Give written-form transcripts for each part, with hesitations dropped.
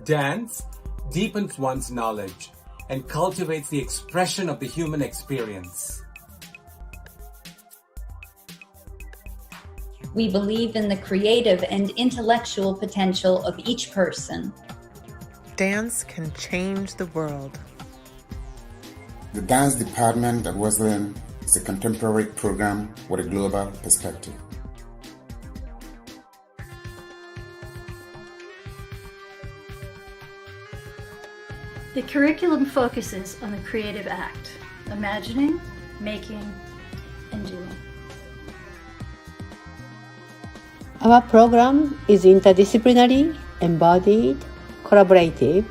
Dance deepens one's knowledge and cultivates the expression of the human experience. We believe in the creative and intellectual potential of each person. Dance can change the world. The dance department at Wesleyan is a contemporary program with a global perspective. The curriculum focuses on the creative act, imagining, making, and doing. Our program is interdisciplinary, embodied, collaborative,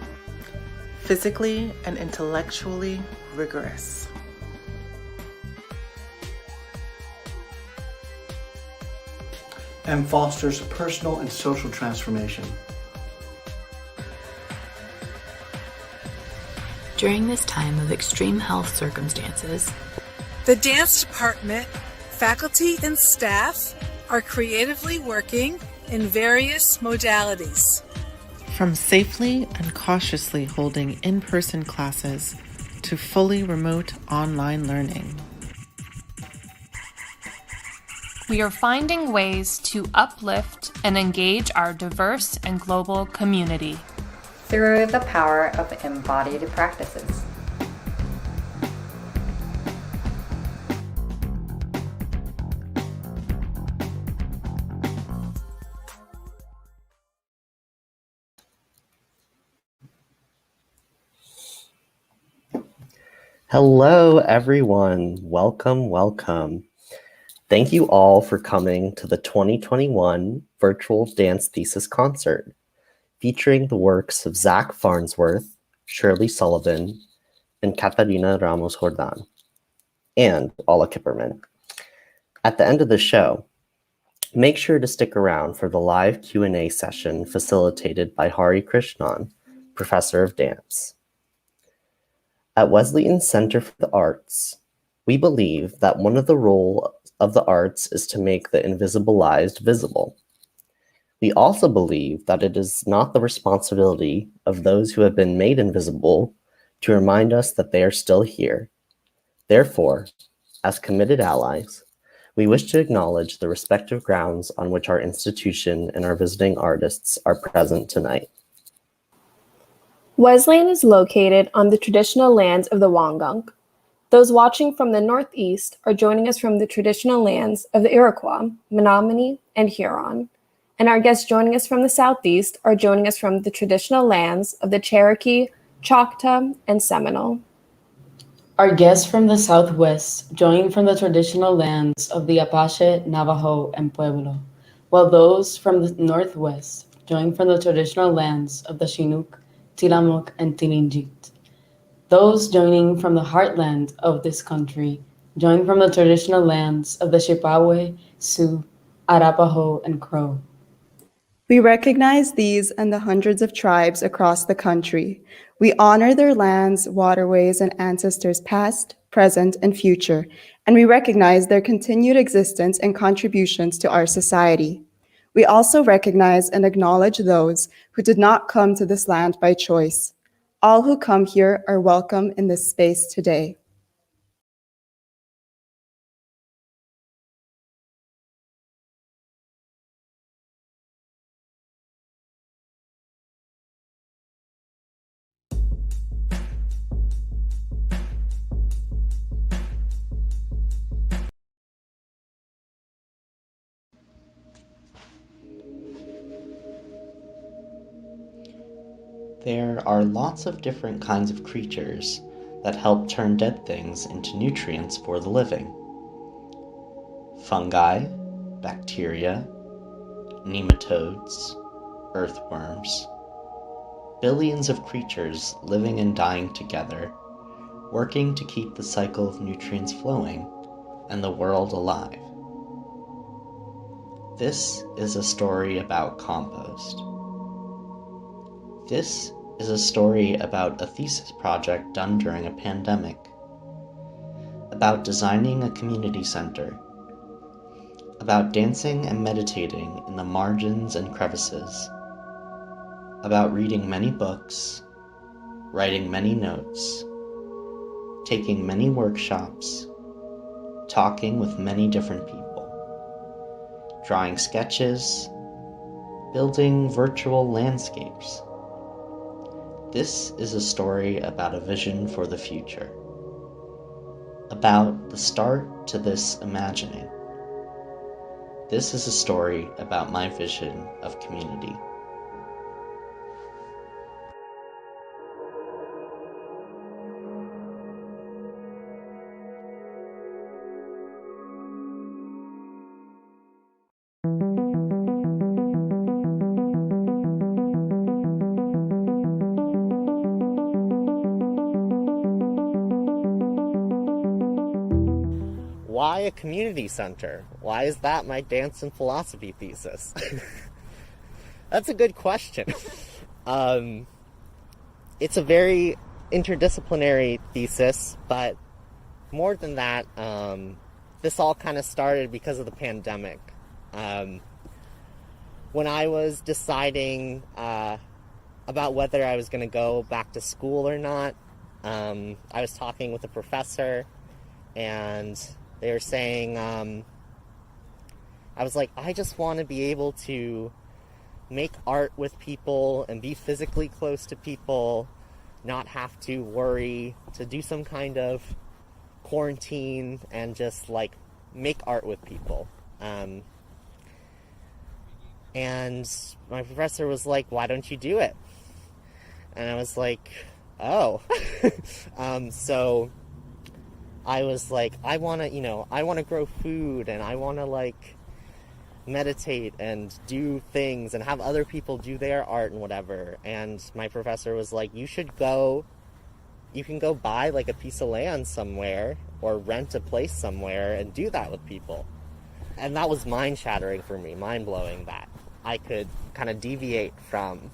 physically and intellectually rigorous. And fosters personal and social transformation. During this time of extreme health circumstances, the dance department, faculty and staff are creatively working in various modalities. From safely and cautiously holding in-person classes to fully remote online learning. We are finding ways to uplift and engage our diverse and global community through the power of embodied practices. Hello, everyone. Welcome. Thank you all for coming to the 2021 Virtual Dance Thesis Concert, featuring the works of Zach Farnsworth, Shirley Sullivan, and Katerina Ramos-Jordán, and Alla Kiperman. At the end of the show, make sure to stick around for the live Q&A session facilitated by Hari Krishnan, Professor of Dance. At Wesleyan Center for the Arts, we believe that one of the roles of the arts is to make the invisibilized visible. We also believe that it is not the responsibility of those who have been made invisible to remind us that they are still here. Therefore, as committed allies, we wish to acknowledge the respective grounds on which our institution and our visiting artists are present tonight. Wesleyan is located on the traditional lands of the Wangunk. Those watching from the northeast are joining us from the traditional lands of the Iroquois, Menominee, and Huron. And our guests joining us from the southeast are joining us from the traditional lands of the Cherokee, Choctaw, and Seminole. Our guests from the southwest join from the traditional lands of the Apache, Navajo, and Pueblo, while those from the northwest join from the traditional lands of the Chinook, Tillamook, and Tlingit. Those joining from the heartland of this country join from the traditional lands of the Chippewa, Sioux, Arapaho, and Crow. We recognize these and the hundreds of tribes across the country. We honor their lands, waterways, and ancestors past, present, and future, and we recognize their continued existence and contributions to our society. We also recognize and acknowledge those who did not come to this land by choice. All who come here are welcome in this space today. There are lots of different kinds of creatures that help turn dead things into nutrients for the living. Fungi, bacteria, nematodes, earthworms. Billions of creatures living and dying together, working to keep the cycle of nutrients flowing and the world alive. This is a story about compost. This is a story about a thesis project done during a pandemic, about designing a community center, about dancing and meditating in the margins and crevices, about reading many books, writing many notes, taking many workshops, talking with many different people, drawing sketches, building virtual landscapes. This is a story about a vision for the future, about the start to this imagining. This is a story about my vision of community. Why a community center? Why is that my dance and philosophy thesis? That's a good question. It's a very interdisciplinary thesis, but more than that, this all kind of started because of the pandemic. When I was deciding about whether I was going to go back to school or not, I was talking with a professor, and they were saying, I was like, I just want to be able to make art with people and be physically close to people, not have to worry, to do some kind of quarantine and just like make art with people. And my professor was like, why don't you do it? And I was like, oh. So I was like, I want to grow food, and I want to like meditate and do things and have other people do their art and whatever. And my professor was like, you can go buy like a piece of land somewhere or rent a place somewhere and do that with people. And that was mind-shattering for me, mind-blowing, that I could kind of deviate from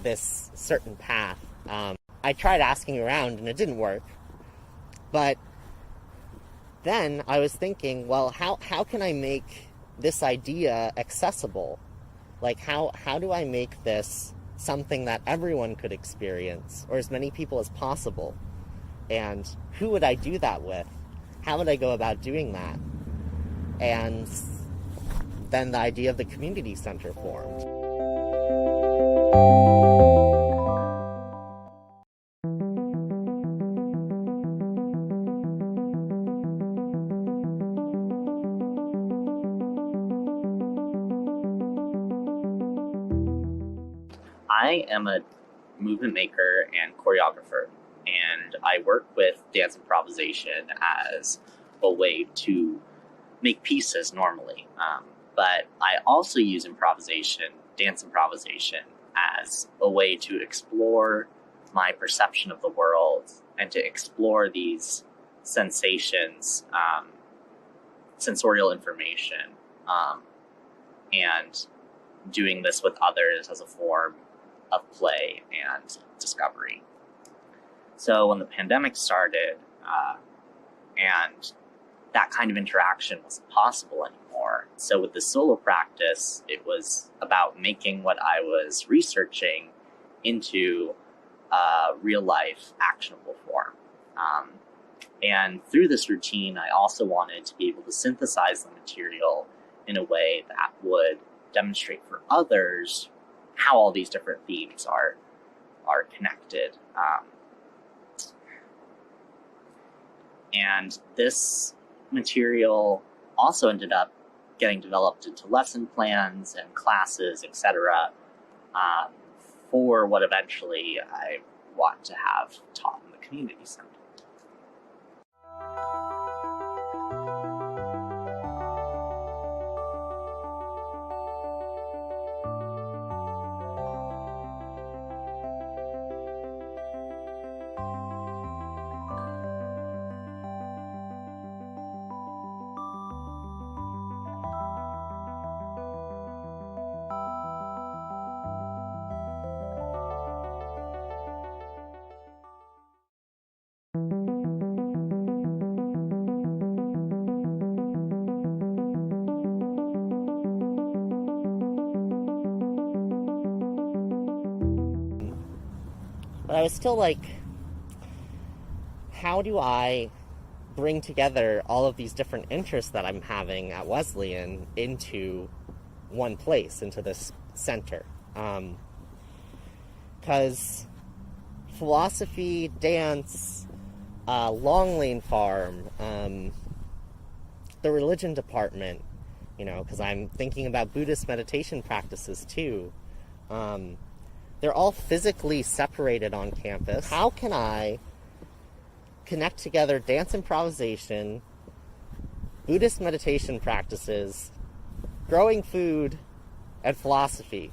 this certain path. I tried asking around and it didn't work. But then I was thinking, well, how can I make this idea accessible? Like, how do I make this something that everyone could experience, or as many people as possible? And who would I do that with? How would I go about doing that? And then the idea of the community center formed. I am a movement maker and choreographer, and I work with dance improvisation as a way to make pieces normally. But I also use dance improvisation, as a way to explore my perception of the world and to explore these sensations, sensorial information, and doing this with others as a form of play and discovery. So when the pandemic started, and that kind of interaction wasn't possible anymore. So with the solo practice, it was about making what I was researching into a real life actionable form. And through this routine, I also wanted to be able to synthesize the material in a way that would demonstrate for others how all these different themes are connected. And this material also ended up getting developed into lesson plans and classes, etc., for what eventually I want to have taught in the community center. But I was still like, how do I bring together all of these different interests that I'm having at Wesleyan into one place, into this center? Because philosophy, dance, Long Lane Farm, the religion department, because I'm thinking about Buddhist meditation practices too. They're all physically separated on campus. How can I connect together dance improvisation, Buddhist meditation practices, growing food, and philosophy?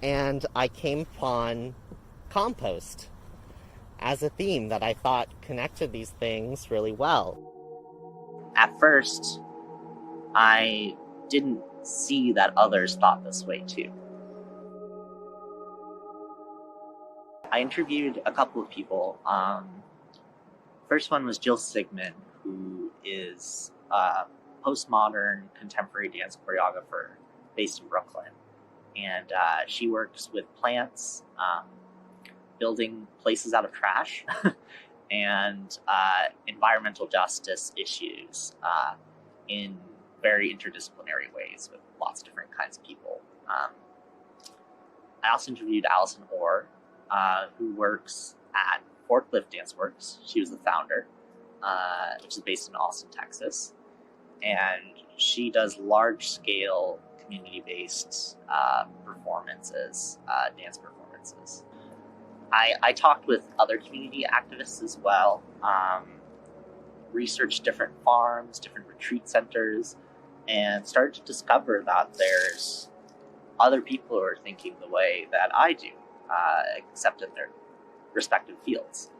And I came upon compost as a theme that I thought connected these things really well. At first, I didn't see that others thought this way too. I interviewed a couple of people. First one was Jill Sigmund, who is a postmodern contemporary dance choreographer based in Brooklyn. And she works with plants, building places out of trash, and environmental justice issues in very interdisciplinary ways with lots of different kinds of people. I also interviewed Allison Orr, who works at Forklift Dance Works. She was the founder, which is based in Austin, Texas. And she does large-scale community-based performances, dance performances. I talked with other community activists as well, researched different farms, different retreat centers, and started to discover that there's other people who are thinking the way that I do, except in their respective fields.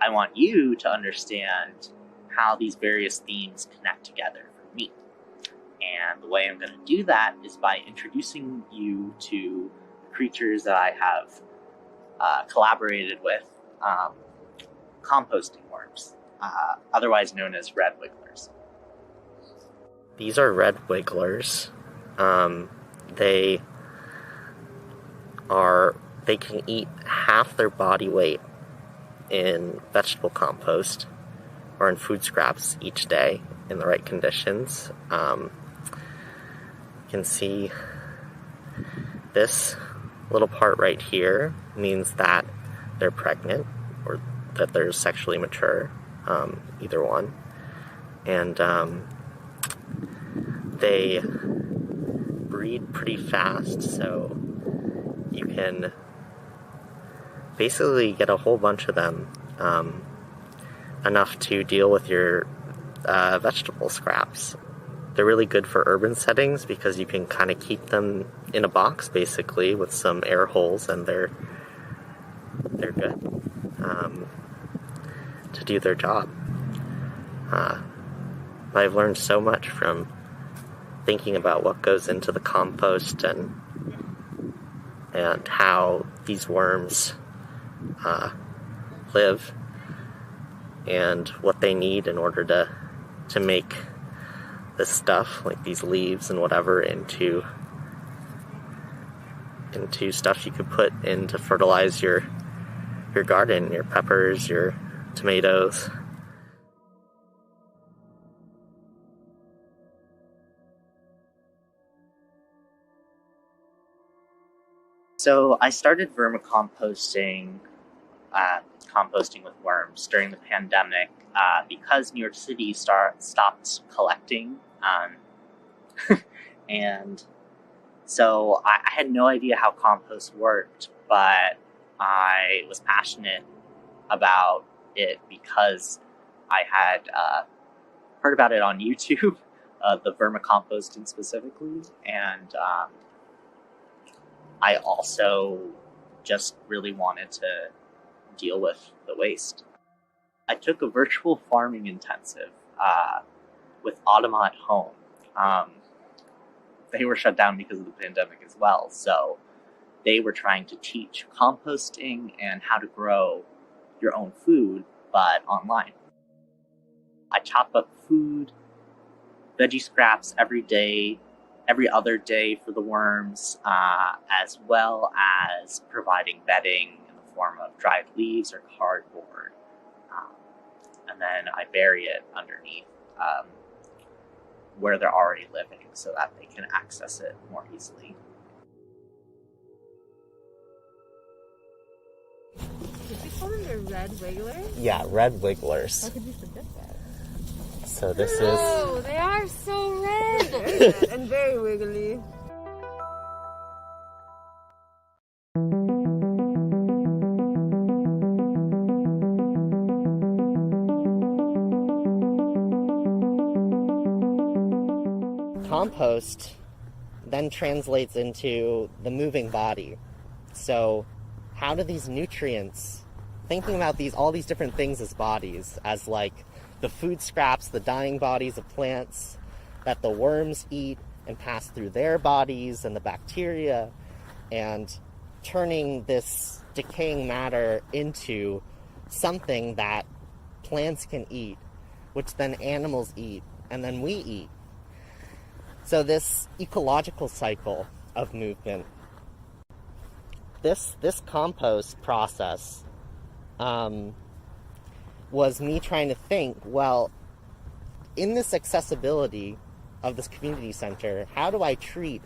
I want you to understand how these various themes connect together for me. And the way I'm going to do that is by introducing you to creatures that I have collaborated with, composting worms, otherwise known as red wigglers. These are red wigglers. They can eat half their body weight in vegetable compost or in food scraps each day in the right conditions. You can see this little part right here means that they're pregnant or that they're sexually mature, either one. And they breed pretty fast, so you can basically get a whole bunch of them, enough to deal with your vegetable scraps. They're really good for urban settings because you can kind of keep them in a box basically with some air holes, and they're good to do their job. I've learned so much from thinking about what goes into the compost and how these worms live and what they need in order to make this stuff, like these leaves and whatever, into stuff you could put in to fertilize your garden, your peppers, your tomatoes. So I started vermicomposting, composting with worms during the pandemic because New York City stopped collecting. And so I had no idea how compost worked, but I was passionate about it because I had heard about it on YouTube, the vermicomposting specifically, and I also just really wanted to deal with the waste. I took a virtual farming intensive with Automata at Home. They were shut down because of the pandemic as well, so they were trying to teach composting and how to grow your own food, but online. I chop up food, veggie scraps every other day for the worms, as well as providing bedding in the form of dried leaves or cardboard. And then I bury it underneath where they're already living so that they can access it more easily. Did you call them the red wigglers? Yeah, red wigglers. How could you forget that? So this Oh, they are so red and very wiggly. Compost then translates into the moving body. So how do these nutrients, thinking about all these different things as bodies, as like the food scraps, the dying bodies of plants that the worms eat and pass through their bodies and the bacteria, and turning this decaying matter into something that plants can eat, which then animals eat, and then we eat. So this ecological cycle of movement, this compost process was me trying to think, well, in this accessibility of this community center, how do I treat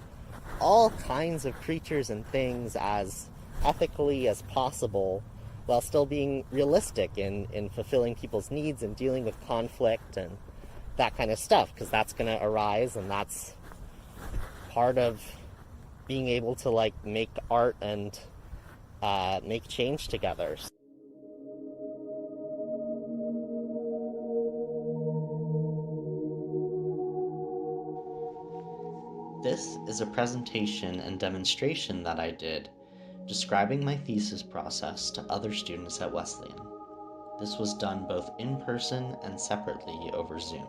all kinds of creatures and things as ethically as possible while still being realistic in fulfilling people's needs and dealing with conflict and that kind of stuff, because that's going to arise, and that's part of being able to like make art and make change together. This is a presentation and demonstration that I did describing my thesis process to other students at Wesleyan. This was done both in person and separately over Zoom.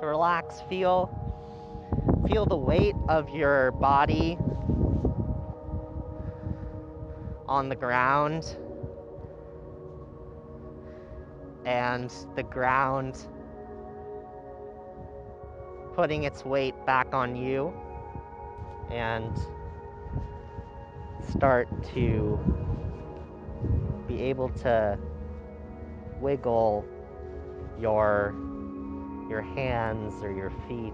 To relax, feel the weight of your body on the ground, and the ground putting its weight back on you, and start to be able to wiggle your hands or your feet.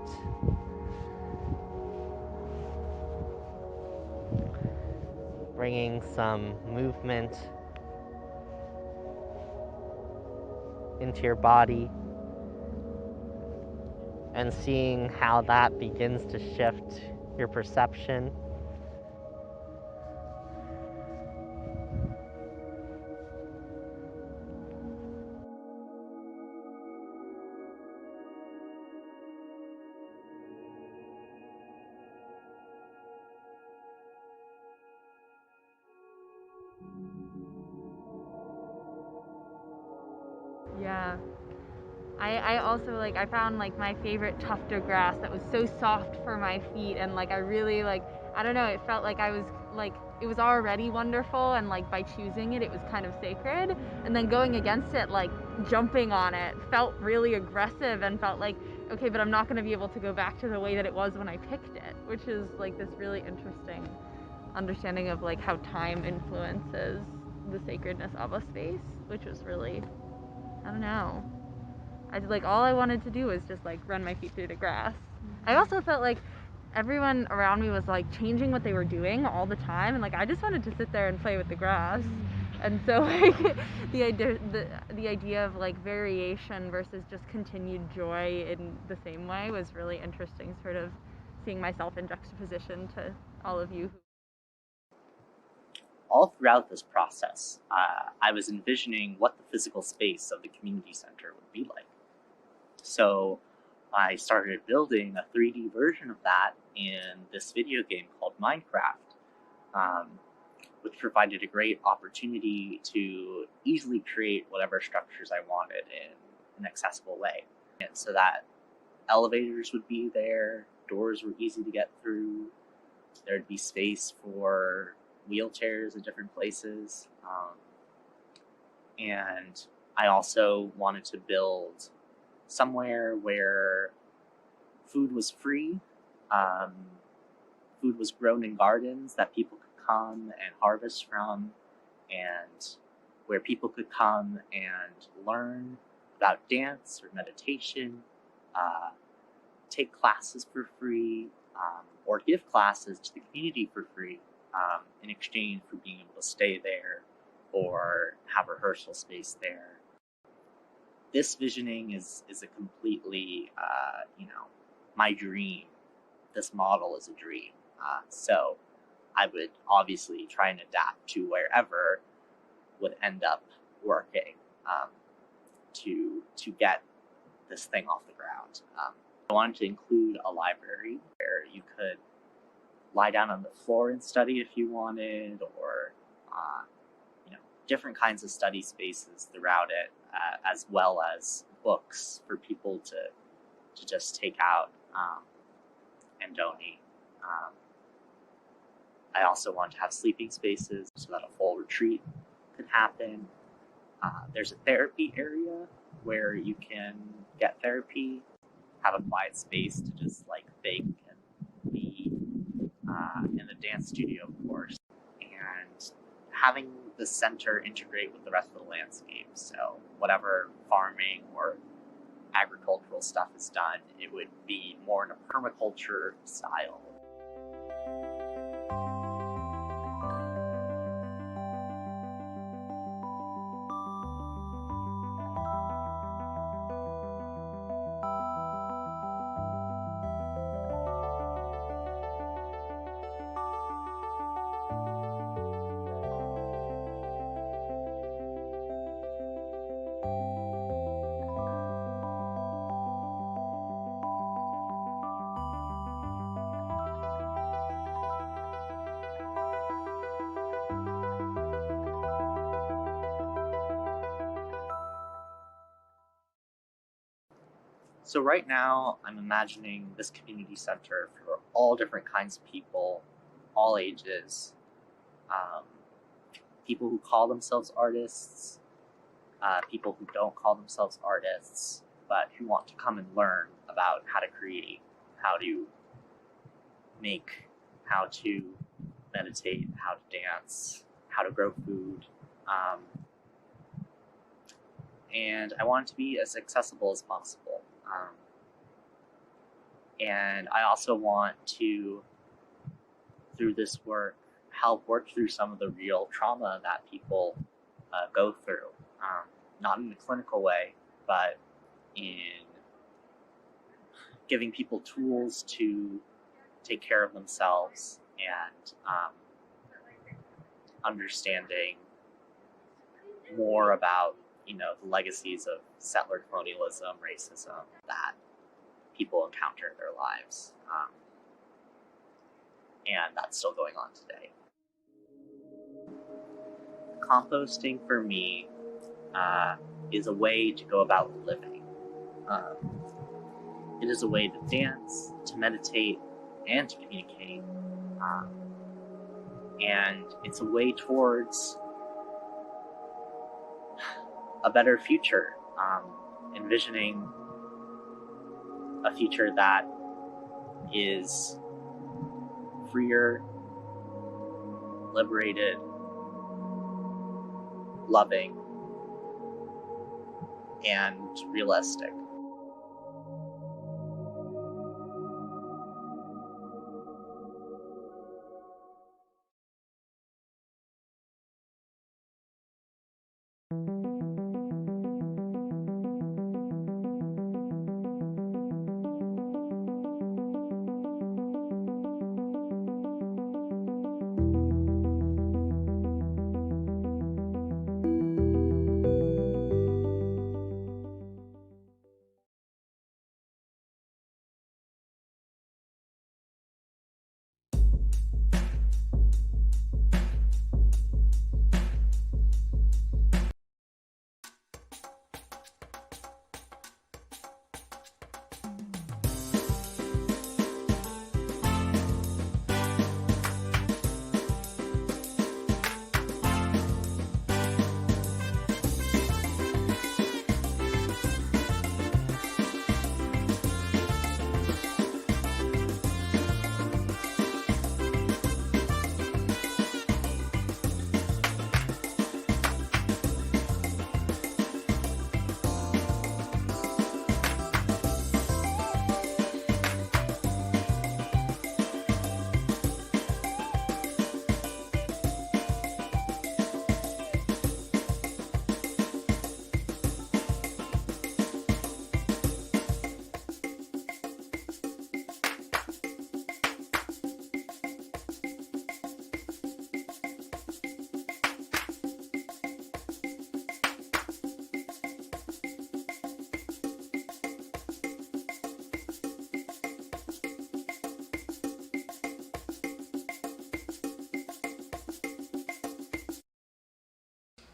Bringing some movement into your body and seeing how that begins to shift your perception. Yeah. I also I found my favorite tuft of grass that was so soft for my feet, and I really I don't know, it felt like I was it was already wonderful, and by choosing it was kind of sacred, and then going against it, jumping on it felt really aggressive and felt okay, but I'm not going to be able to go back to the way that it was when I picked it, which is this really interesting understanding of how time influences the sacredness of a space, which was really, I don't know. All I wanted to do was just run my feet through the grass. I also felt everyone around me was changing what they were doing all the time, and I just wanted to sit there and play with the grass. And so the idea of variation versus just continued joy in the same way was really interesting, sort of seeing myself in juxtaposition to all of you. All throughout this process, I was envisioning what the physical space of the community center would be like. So I started building a 3D version of that in this video game called Minecraft, which provided a great opportunity to easily create whatever structures I wanted in an accessible way. And so that elevators would be there, doors were easy to get through, there'd be space for wheelchairs in different places. And I also wanted to build somewhere where food was free, food was grown in gardens that people could come and harvest from, and where people could come and learn about dance or meditation, take classes for free, or give classes to the community for free in exchange for being able to stay there or have rehearsal space there. This visioning is a completely, my dream. This model is a dream. So I would obviously try and adapt to wherever would end up working to get this thing off the ground. I wanted to include a library where you could lie down on the floor and study if you wanted, or different kinds of study spaces throughout it, as well as books for people to just take out and donate. I also want to have sleeping spaces so that a full retreat could happen. There's a therapy area where you can get therapy, have a quiet space to just think and be in the dance studio, of course, and having the center integrate with the rest of the landscape. So whatever farming or agricultural stuff is done, it would be more in a permaculture style. So right now, I'm imagining this community center for all different kinds of people, all ages, people who call themselves artists, people who don't call themselves artists, but who want to come and learn about how to create, how to make, how to meditate, how to dance, how to grow food. And I want it to be as accessible as possible. And I also want to, through this work, help work through some of the real trauma that people go through. Not in a clinical way, but in giving people tools to take care of themselves and understanding more about the legacies of settler colonialism, racism that people encounter in their lives. And that's still going on today. Composting for me is a way to go about living. It is a way to dance, to meditate, and to communicate. And it's a way towards a better future, envisioning a future that is freer, liberated, loving, and realistic.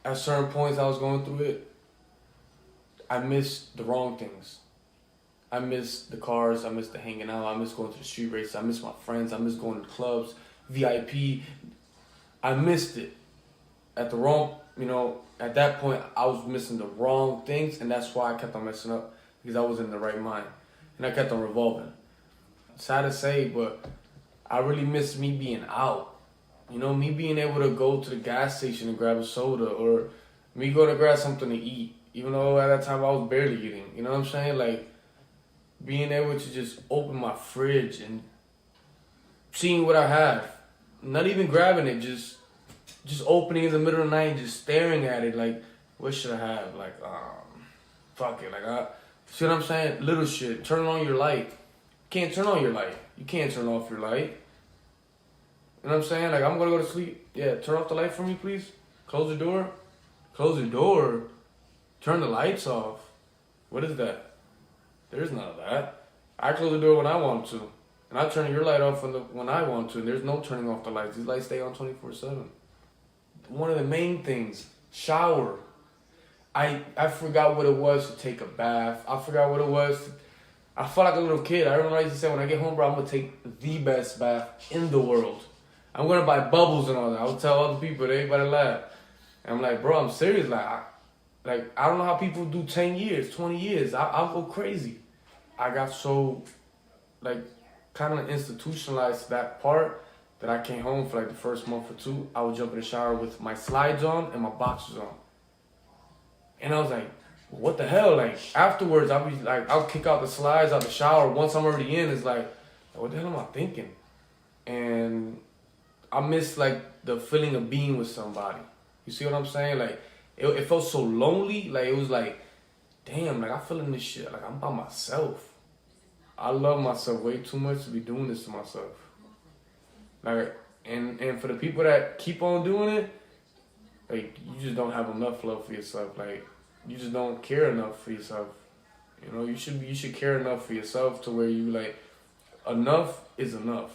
at certain points I was going through it, I missed the wrong things. I missed the cars, I missed the hanging out, I missed going to the street races, I missed my friends, I missed going to clubs, VIP. I missed it. At the wrong, at that point, I was missing the wrong things, and that's why I kept on messing up, because I wasn't in the right mind. And I kept on revolving. Sad to say, but I really miss me being out. Me being able to go to the gas station and grab a soda, or me go to grab something to eat, even though at that time I was barely eating. You know what I'm saying? Like, being able to just open my fridge and seeing what I have. Not even grabbing it, just opening in the middle of the night and just staring at it like, what should I have? Like, fuck it. Like, see what I'm saying? Little shit. Turn on your light. You can't turn on your light. You can't turn off your light. You know what I'm saying? Like, I'm going to go to sleep. Yeah, turn off the light for me, please. Close the door. Close the door. Turn the lights off. What is that? There's none of that. I close the door when I want to. And I turn your light off when I want to. And there's no turning off the lights. These lights stay on 24/7. One of the main things, shower. I forgot what it was to take a bath. I forgot what it was. I felt like a little kid. I remember I used to say, when I get home, bro, I'm going to take the best bath in the world. I'm going to buy bubbles and all that. I would tell other people, everybody laugh. And I'm like, bro, I'm serious. I don't know how people do 10 years, 20 years. I'll go crazy. I got so, kind of institutionalized that part that I came home for the first month or two. I would jump in the shower with my slides on and my boxers on. And I was like, what the hell? Afterwards, I'll kick out the slides out the shower. Once I'm already in, it's like, what the hell am I thinking? And I miss the feeling of being with somebody. You see what I'm saying? It felt so lonely. It was damn, I feel in this shit. I'm by myself. I love myself way too much to be doing this to myself. And for the people that keep on doing it, you just don't have enough love for yourself. You just don't care enough for yourself. You should care enough for yourself to where you enough is enough.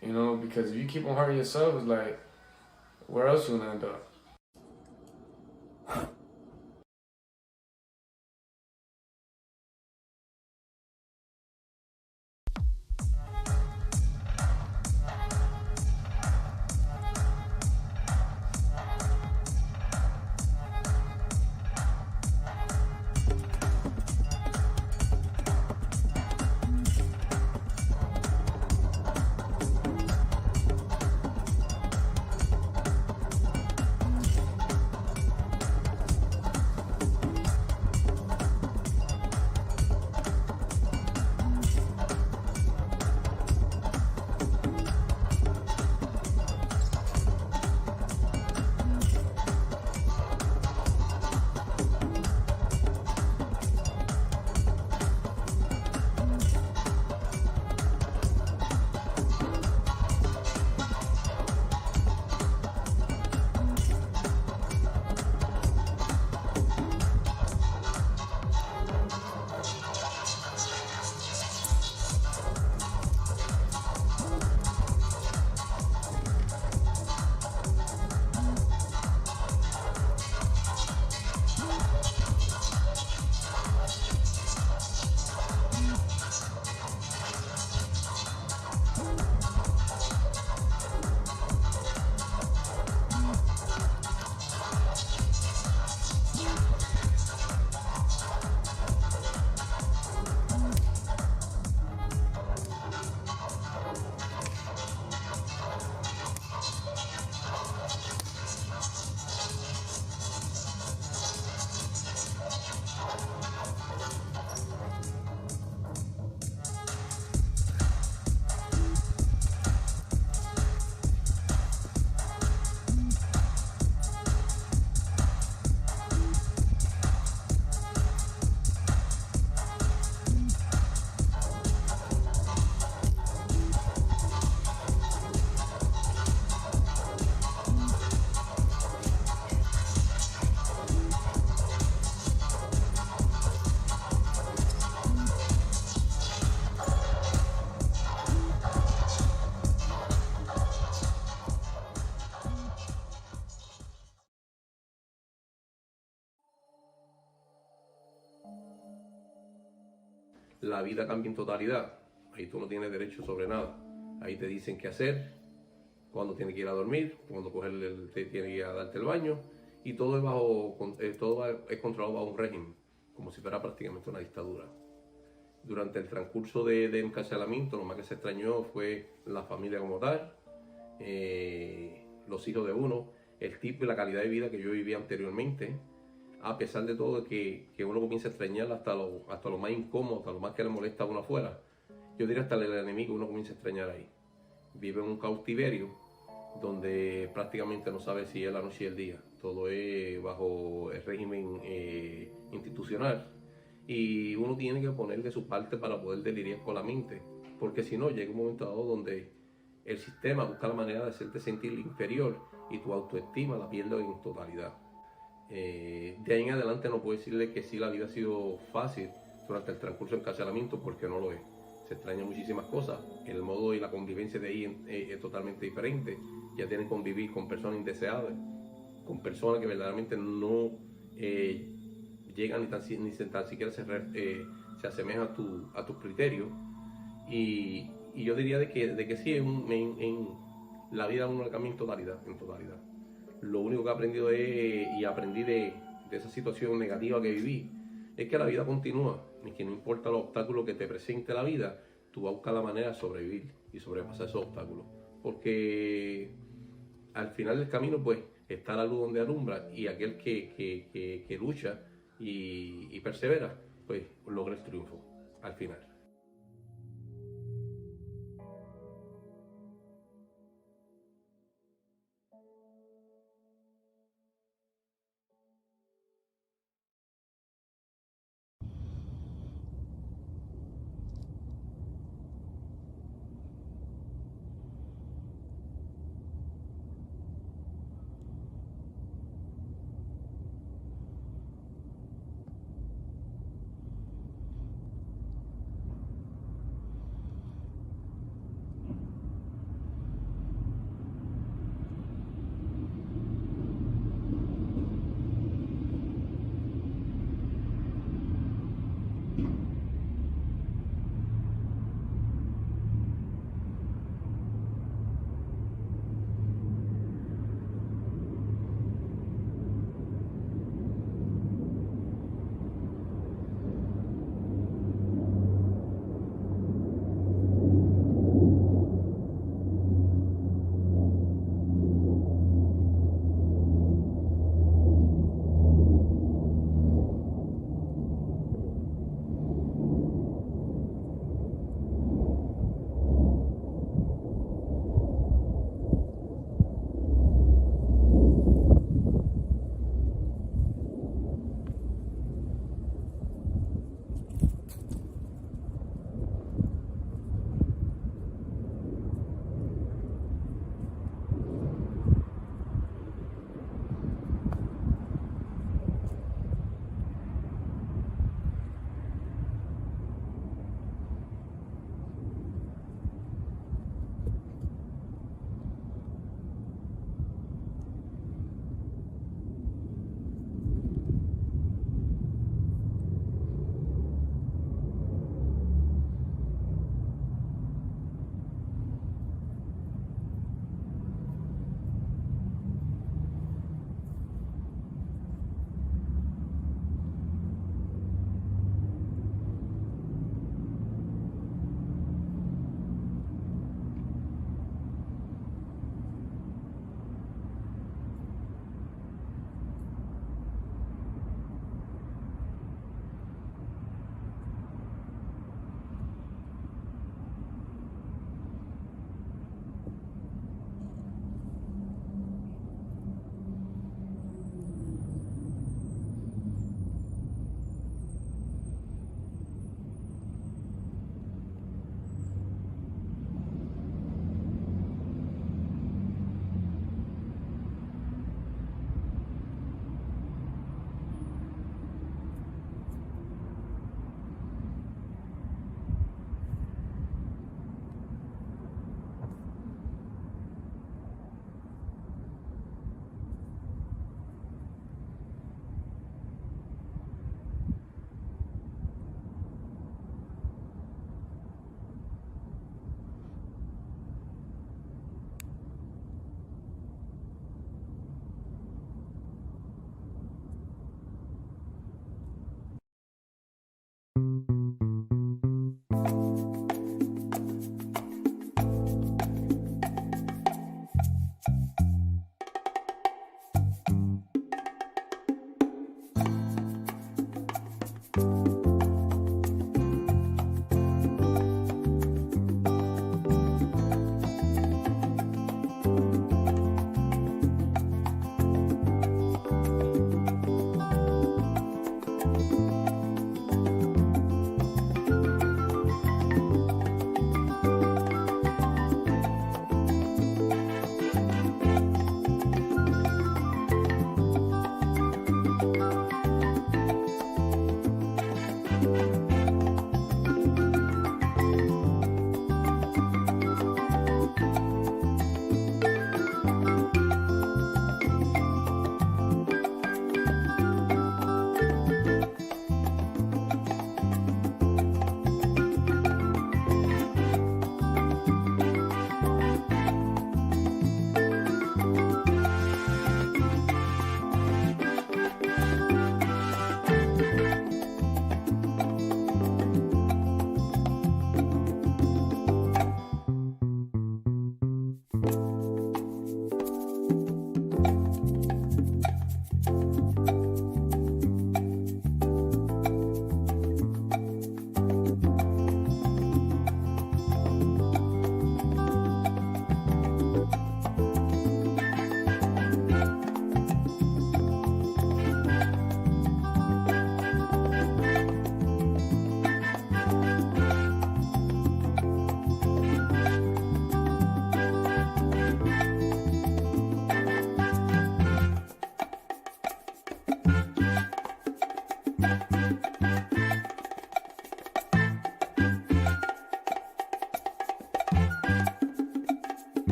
Because if you keep on hurting yourself, it's where else you gonna end up? la vida cambia en totalidad. Ahí tú no tienes derecho sobre nada. Ahí te dicen qué hacer, cuándo tienes que ir a dormir, cuándo te tienes que ir a darte el baño, y todo es controlado bajo un régimen, como si fuera prácticamente una dictadura. Durante el transcurso de encarcelamiento, lo más que se extrañó fue la familia como tal, los hijos de uno, el tipo y la calidad de vida que yo vivía anteriormente. A pesar de todo, que uno comienza a extrañar hasta lo más incómodo, hasta lo más que le molesta a uno afuera. Yo diría hasta el enemigo uno comienza a extrañar ahí. Vive en un cautiverio donde prácticamente no sabe si es la noche y el día. Todo es bajo el régimen institucional. Y uno tiene que poner de su parte para poder deliriar con la mente. Porque si no, llega un momento dado donde el sistema busca la manera de hacerte sentir inferior y tu autoestima la pierde en totalidad. De ahí en adelante no puedo decirle que sí, la vida ha sido fácil durante el transcurso del encarcelamiento, porque no lo es. Se extrañan muchísimas cosas. El modo y la convivencia de ahí es totalmente diferente. Ya tienen que convivir con personas indeseadas, con personas que verdaderamente no llegan ni tan siquiera se asemejan a tus criterios. Y yo diría de que sí, en la vida uno cambia en totalidad. Lo único que he aprendido y aprendí de esa situación negativa que viví, es que la vida continúa y que no importa los obstáculos que te presente la vida, tú vas a buscar la manera de sobrevivir y sobrepasar esos obstáculos. Porque al final del camino, pues, está la luz donde alumbra, y aquel que lucha y persevera, pues logra el triunfo al final.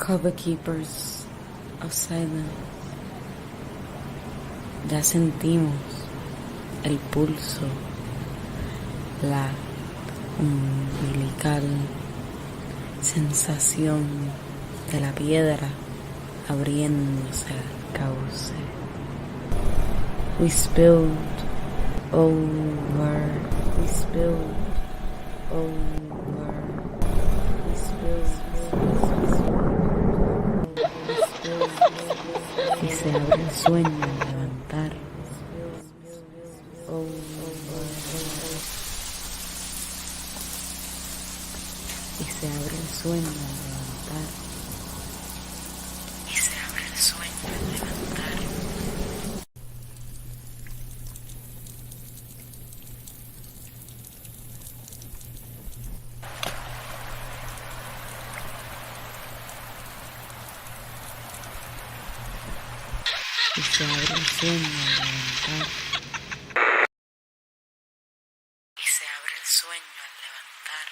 call the keepers of silence. Ya sentimos el pulso, la umbilical sensación de la piedra abriéndose al cauce. We spilled over, we spilled over, we spilled, y se abre el sueño al levantar. Y se abre el sueño al levantar. Y se abre el sueño al levantar. Y se abre el sueño al levantar. Y se abre el sueño al levantar.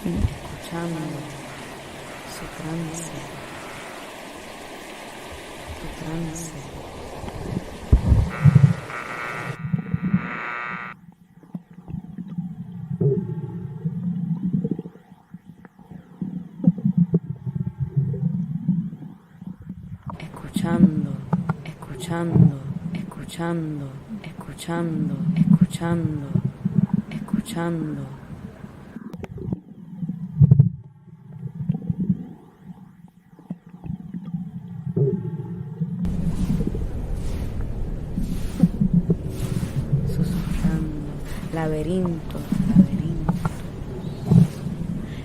Escuchando su trance, tu trance. Escuchando, escuchando, escuchando, escuchando, escuchando, escuchando. Susurrando, laberintos, laberintos.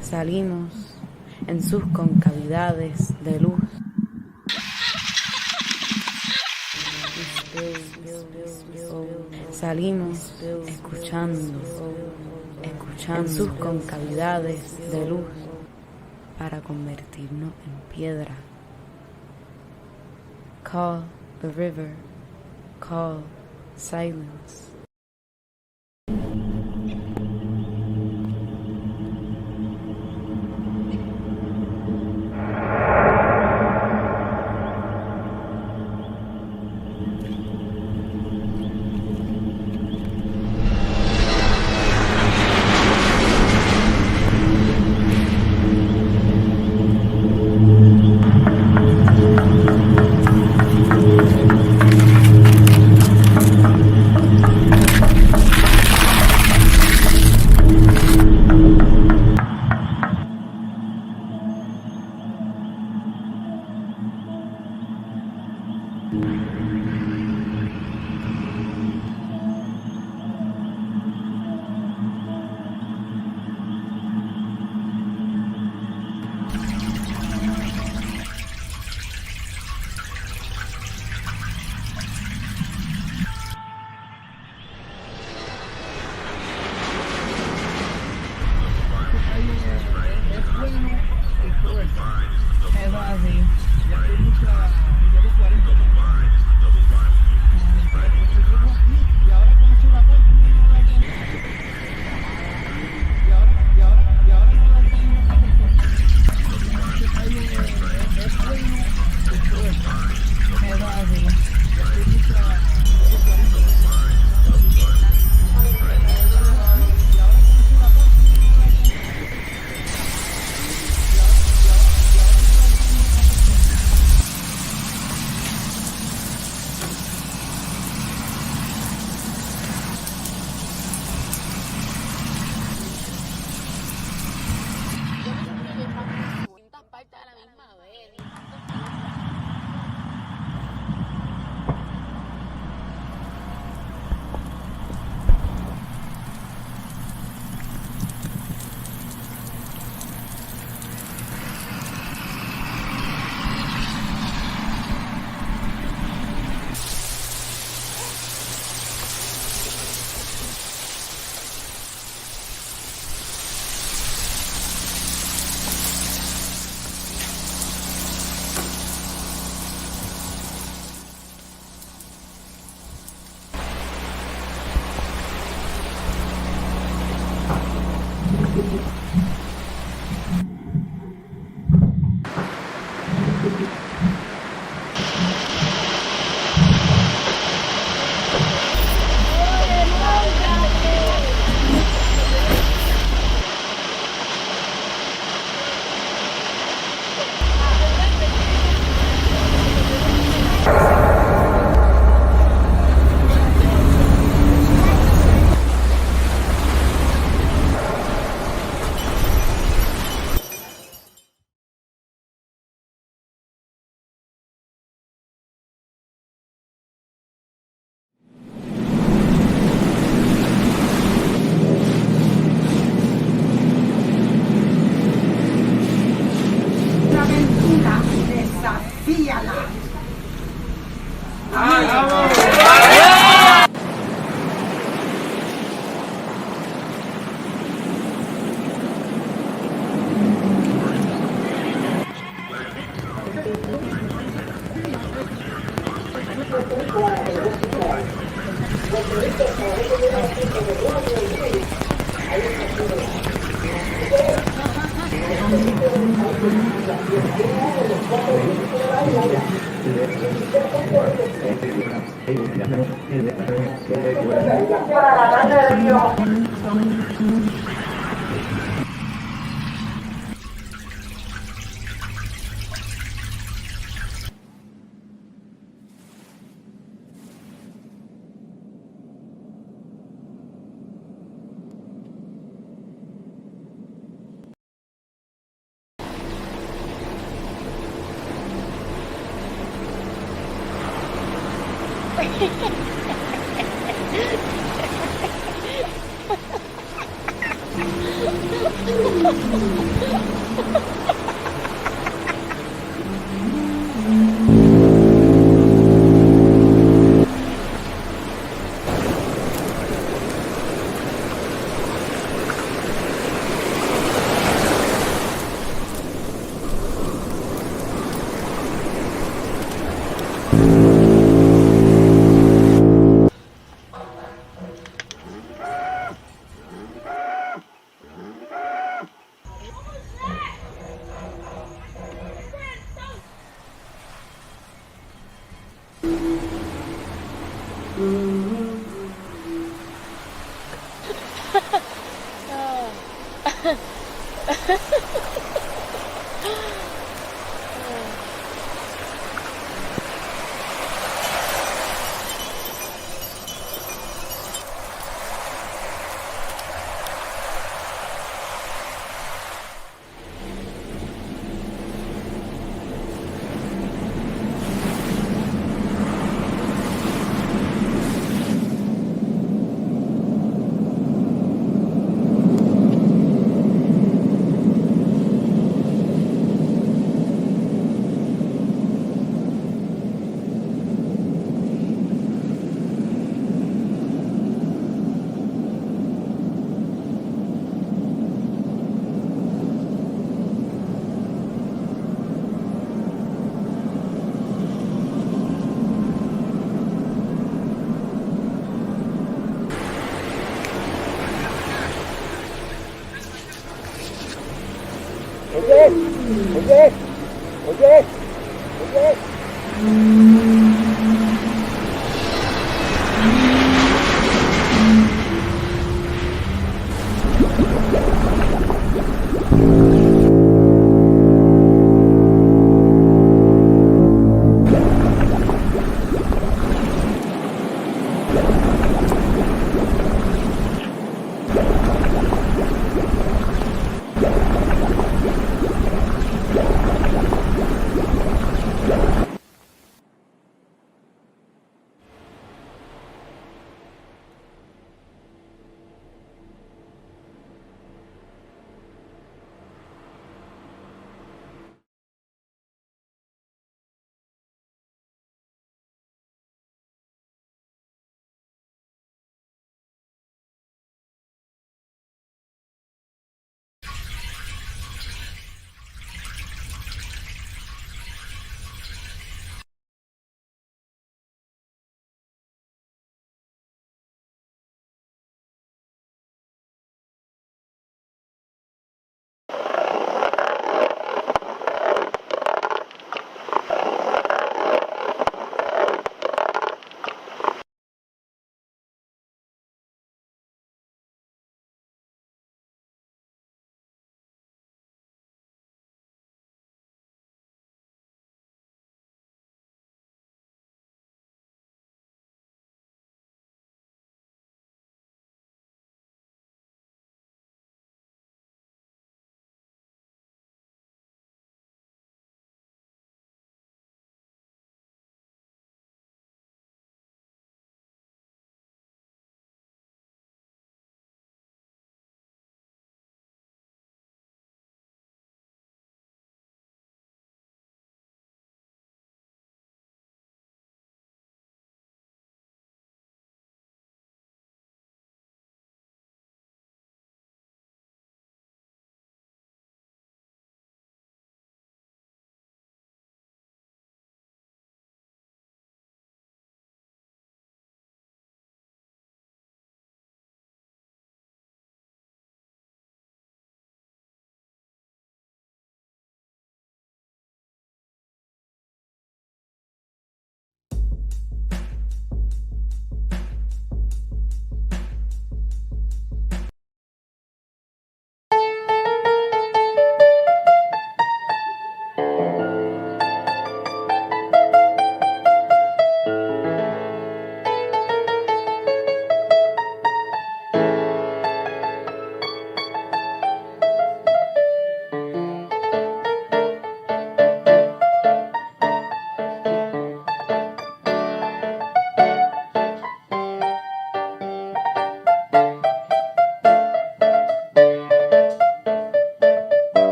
Salimos en sus concavidades de luz. Salimos escuchando, escuchando en sus concavidades de luz para convertirnos en piedra. Call the river, call silence.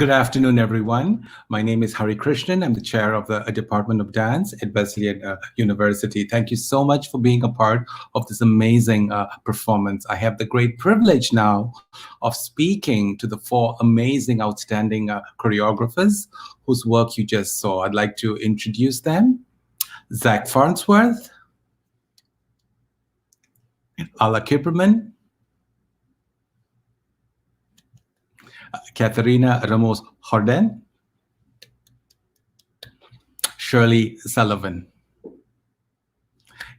Good afternoon, everyone. My name is Hari Krishnan. I'm the chair of the Department of Dance at Wesleyan University. Thank you so much for being a part of this amazing performance. I have the great privilege now of speaking to the 4 amazing, outstanding choreographers whose work you just saw. I'd like to introduce them. Zach Farnsworth, Alla Kiperman, Katerina Ramos-Jordán, Shirley Sullivan.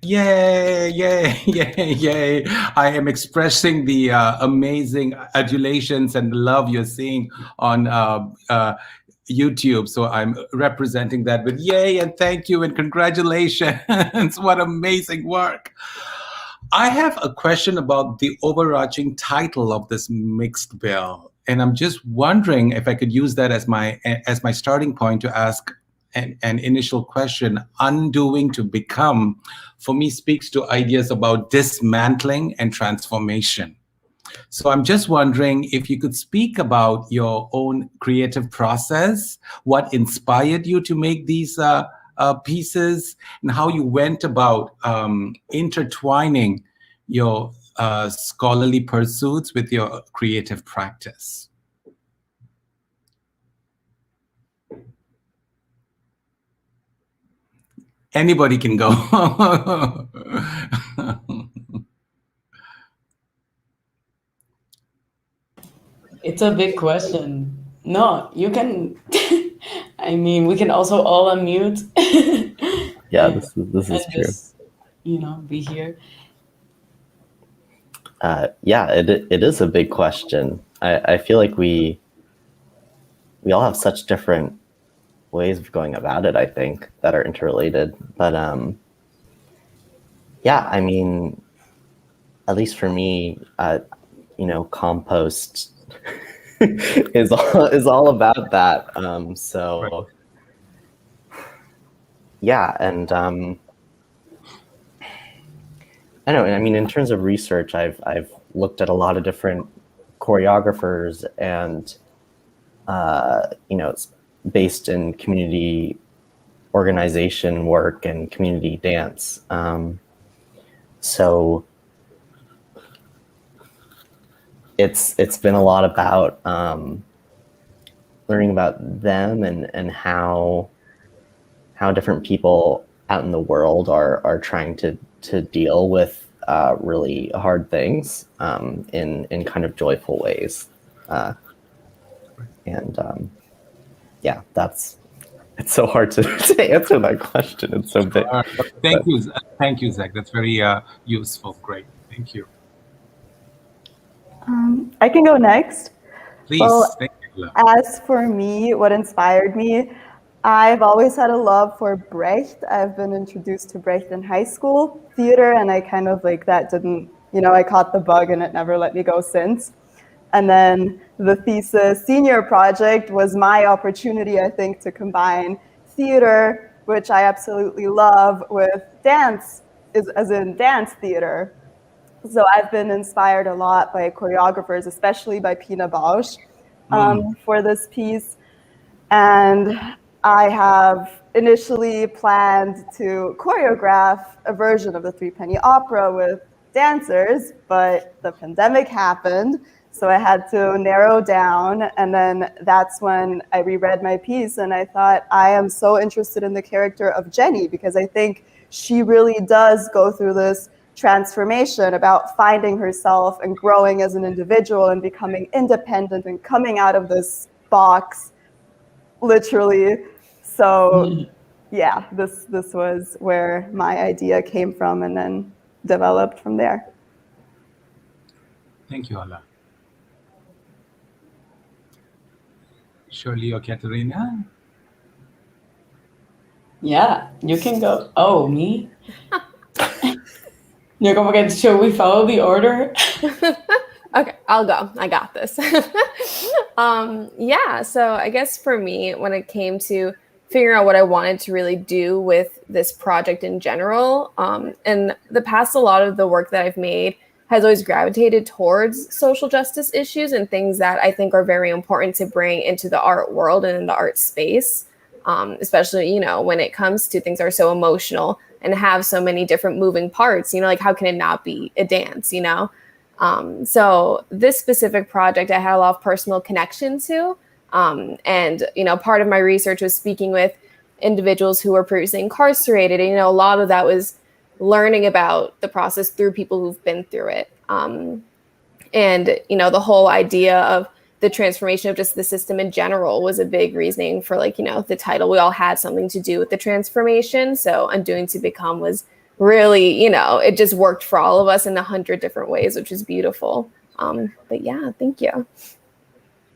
Yay, yay, yay, yay. I am expressing the amazing adulations and love you're seeing on YouTube. So I'm representing that with yay and thank you and congratulations. What amazing work. I have a question about the overarching title of this mixed bill. And I'm just wondering if I could use that as my starting point to ask an initial question. Undoing to become, for me, speaks to ideas about dismantling and transformation. So I'm just wondering if you could speak about your own creative process, what inspired you to make these pieces, and how you went about intertwining your scholarly pursuits with your creative practice. Anybody can go. It's a big question. No, you can. I mean, we can also all unmute. Yeah, this is true. Just, be here. Yeah, it is a big question. I feel like we all have such different ways of going about it, I think, that are interrelated. But yeah, I mean, at least for me, compost is all about that. So yeah, and I don't know. I mean, in terms of research, I've looked at a lot of different choreographers, and it's based in community organization work and community dance. So it's been a lot about learning about them and how different people out in the world are trying to deal with really hard things in kind of joyful ways. Yeah, it's so hard to answer that question. It's so big. Thank you, Zach. That's very useful. Great. Thank you. I can go next. Please. Well, thank you. As for me, what inspired me, I've always had a love for Brecht. I've been introduced to Brecht in high school theater, and I kind of that didn't, I caught the bug and it never let me go since. And then the thesis senior project was my opportunity, I think, to combine theater, which I absolutely love, with dance, as in dance theater. So I've been inspired a lot by choreographers, especially by Pina Bausch, for this piece. And I have initially planned to choreograph a version of the Three Penny Opera with dancers, but the pandemic happened. So I had to narrow down, and then that's when I reread my piece and I thought, I am so interested in the character of Jenny, because I think she really does go through this transformation about finding herself and growing as an individual and becoming independent and coming out of this box, literally. So yeah, this was where my idea came from and then developed from there. Thank you, Alla. Shirley or Katerina? Yeah, you can go. Oh, me? You're going again. Should we follow the order? Okay, I'll go. I got this. Yeah, so I guess for me, when it came to figuring out what I wanted to really do with this project in general, in the past, a lot of the work that I've made has always gravitated towards social justice issues and things that I think are very important to bring into the art world and in the art space, especially, when it comes to things that are so emotional and have so many different moving parts, like how can it not be a dance, So this specific project, I had a lot of personal connection to. And, part of my research was speaking with individuals who were previously incarcerated. And, a lot of that was learning about the process through people who've been through it. And, the whole idea of the transformation of just the system in general was a big reasoning for the title. We all had something to do with the transformation. So Undoing to Become was really, it just worked for all of us in 100 different ways, which is beautiful. But yeah, thank you.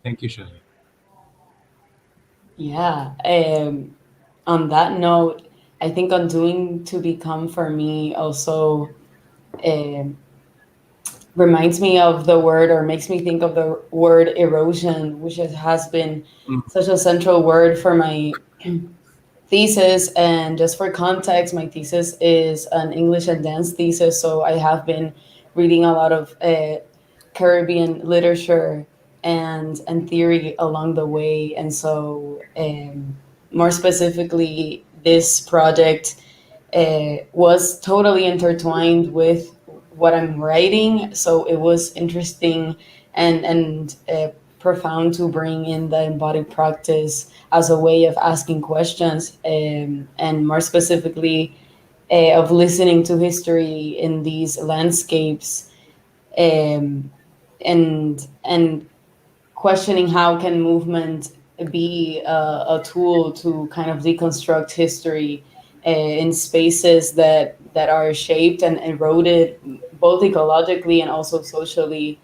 Thank you, Shirley. Yeah. On that note, I think Undoing to Become for me also reminds me of the word, or makes me think of the word erosion, which has been such a central word for my thesis. And just for context, my thesis is an English and dance thesis. So I have been reading a lot of Caribbean literature and theory along the way. And so more specifically, this project was totally intertwined with what I'm writing. So it was interesting and profound to bring in the embodied practice as a way of asking questions, and more specifically of listening to history in these landscapes, and questioning how can movement be a tool to kind of deconstruct history in spaces that are shaped and eroded both ecologically and also socially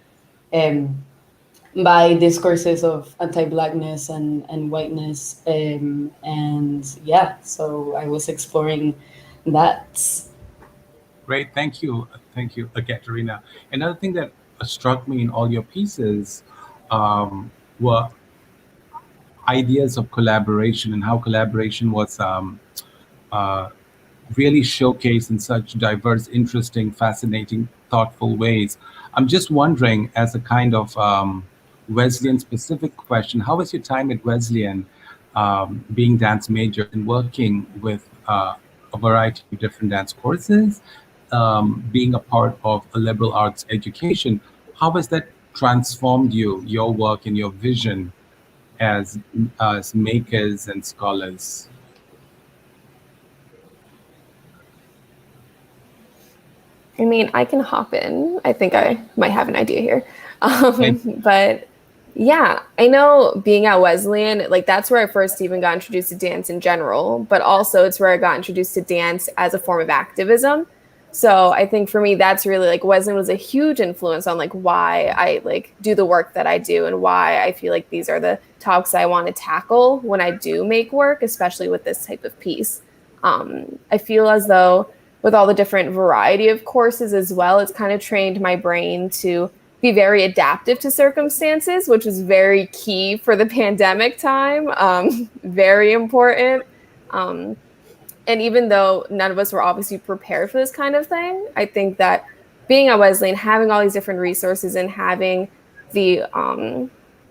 by discourses of anti-Blackness and whiteness. And yeah, so I was exploring that. Great, thank you, Katerina. Another thing that struck me in all your pieces were ideas of collaboration and how collaboration was really showcased in such diverse, interesting, fascinating, thoughtful ways. I'm just wondering, as a kind of Wesleyan-specific question, how was your time at Wesleyan, being dance major and working with a variety of different dance courses, being a part of a liberal arts education? How has that transformed you, your work and your vision as makers and scholars? I mean, I can hop in. I think I might have an idea here. But yeah, I know being at Wesleyan, that's where I first even got introduced to dance in general, but also it's where I got introduced to dance as a form of activism. So I think for me, that's really Wesleyan was a huge influence on why I do the work that I do and why I feel these are the topics I want to tackle when I do make work, especially with this type of piece. I feel as though with all the different variety of courses as well, it's kind of trained my brain to be very adaptive to circumstances, which was very key for the pandemic time, very important. And even though none of us were obviously prepared for this kind of thing, I think that being at Wesleyan, having all these different resources and having the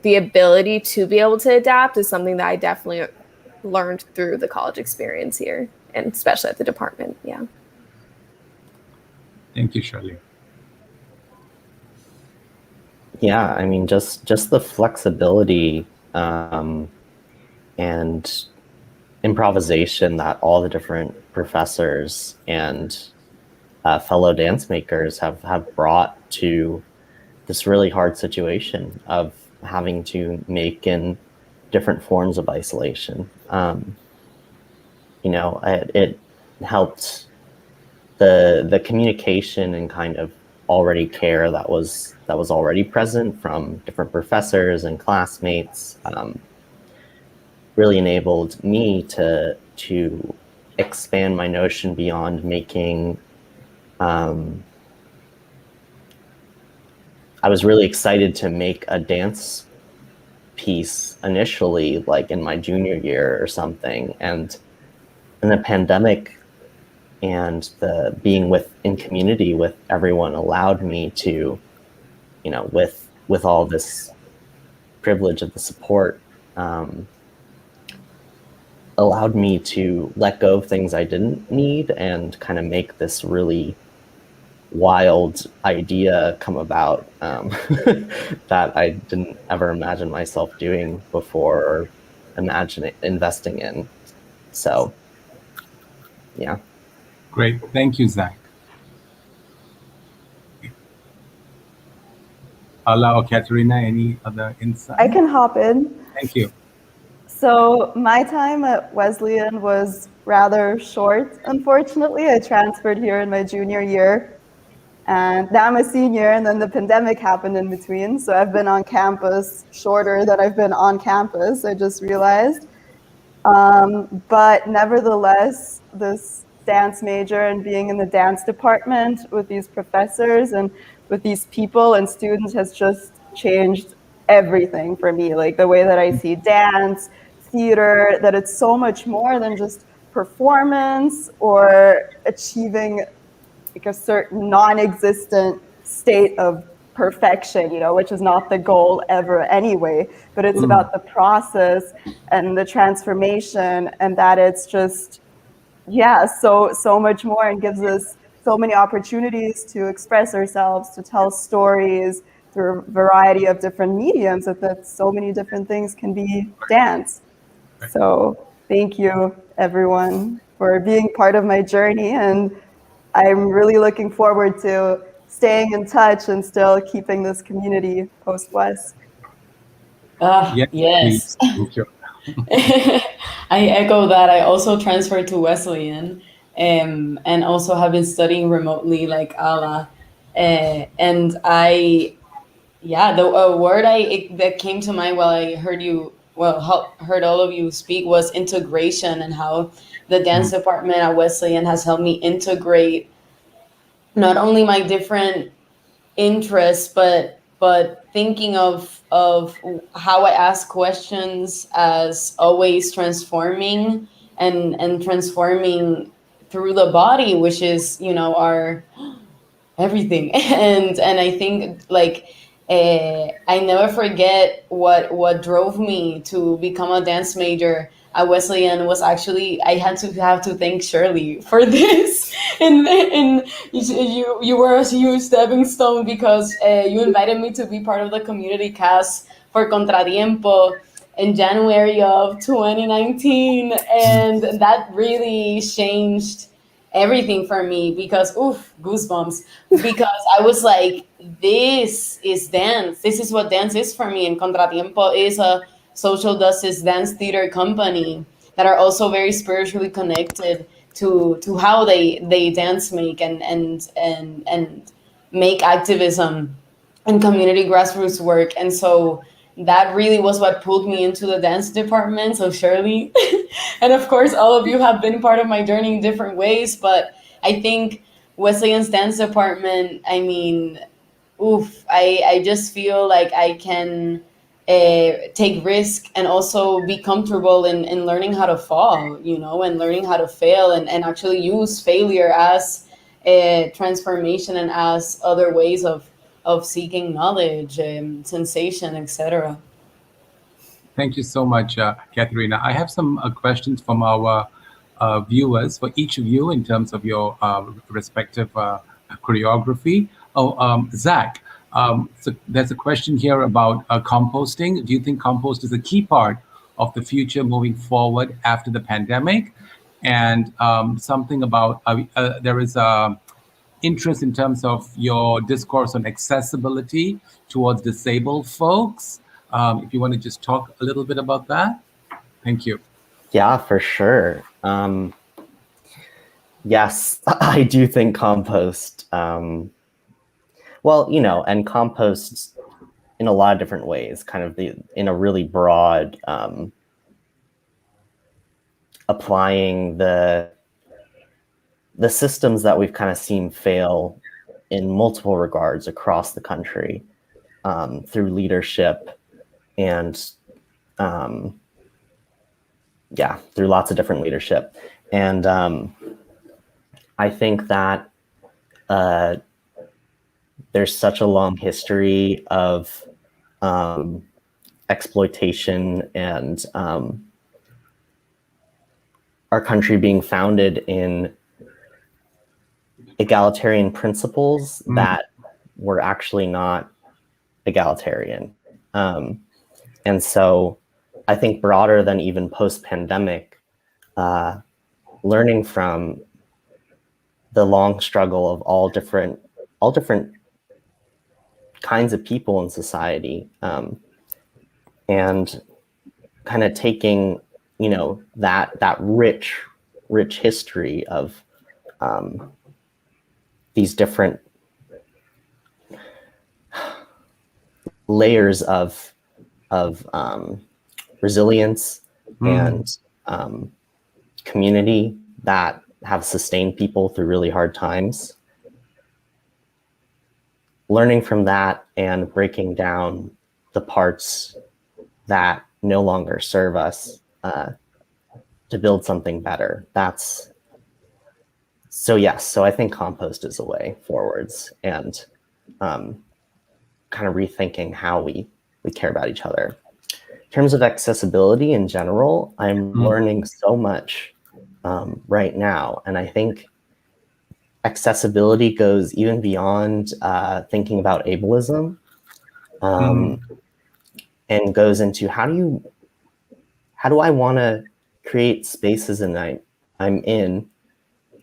ability to be able to adapt is something that I definitely learned through the college experience here, and especially at the department. Yeah. Thank you, Shirley. Yeah, I mean, just the flexibility and improvisation that all the different professors and fellow dance makers have brought to this really hard situation of having to make in different forms of isolation. It helped the communication and kind of already care that was already present from different professors and classmates really enabled me to expand my notion beyond making. I was really excited to make a dance piece initially, in my junior year or something, and the pandemic and the being in community with everyone allowed me to, with all this privilege of the support, allowed me to let go of things I didn't need and kind of make this really wild idea come about that I didn't ever imagine myself doing before or investing in. So, yeah. Great. Thank you, Zach. Alla or Katerina, any other insight? I can hop in. Thank you. So my time at Wesleyan was rather short, unfortunately. I transferred here in my junior year, and now I'm a senior, and then the pandemic happened in between. So I've been on campus shorter than I've been on campus, I just realized. But nevertheless, this dance major and being in the dance department with these professors and with these people and students has just changed everything for me. Like the way that I see dance, theater, that it's so much more than just performance or achieving like a certain non-existent state of perfection, which is not the goal ever anyway, but it's about the process and the transformation, and that it's just, so much more, and gives us so many opportunities to express ourselves, to tell stories through a variety of different mediums, that so many different things can be dance. So thank you, everyone, for being part of my journey, and I'm really looking forward to staying in touch and still keeping this community post-West. Yes. Thank you. I echo that. I also transferred to Wesleyan, and also have been studying remotely like Alla. And the word that came to mind while I heard heard all of you speak was integration, and how the dance department at Wesleyan has helped me integrate not only my different interests, but thinking of how I ask questions as always transforming and transforming through the body, which is, our everything. And I think I never forget what drove me to become a dance major at Wesleyan was actually, I had to thank Shirley for this. And you were a huge stepping stone, because you invited me to be part of the community cast for Contratiempo in January of 2019. And that really changed everything for me, because goosebumps, because I was like, this is dance. This is what dance is for me. And Contratiempo is a social justice dance theater company that are also very spiritually connected to how they dance make and make activism and community grassroots work. And so that really was what pulled me into the dance department. So Shirley, and of course, all of you have been part of my journey in different ways. But I think Wesleyan's dance department, I just feel like I can take risk and also be comfortable in learning how to fall, and learning how to fail, and actually use failure as a transformation and as other ways of seeking knowledge and sensation, etc. Thank you so much, Katerina. I have some questions from our viewers for each of you in terms of your respective choreography. Zach, so there's a question here about composting. Do you think compost is a key part of the future moving forward after the pandemic? And something about, there is interest in terms of your discourse on accessibility towards disabled folks. If you want to just talk a little bit about that. Thank you. Yeah, for sure. Yes, I do think compost, and compost in a lot of different ways, kind of in a really broad, applying the systems that we've kind of seen fail in multiple regards across the country, through leadership and through lots of different leadership. And I think that there's such a long history of exploitation and our country being founded in egalitarian principles that were actually not egalitarian. And so I think broader than even post-pandemic, learning from the long struggle of all different kinds of people in society, and kind of taking, you know, that rich history of these different layers of resilience and community that have sustained people through really hard times. Learning from that and breaking down the parts that no longer serve us to build something better. So yes, so I think compost is a way forwards, and kind of rethinking how we care about each other. In terms of accessibility in general, I'm learning so much right now, and I think accessibility goes even beyond thinking about ableism, and goes into how do I want to create spaces and I'm in.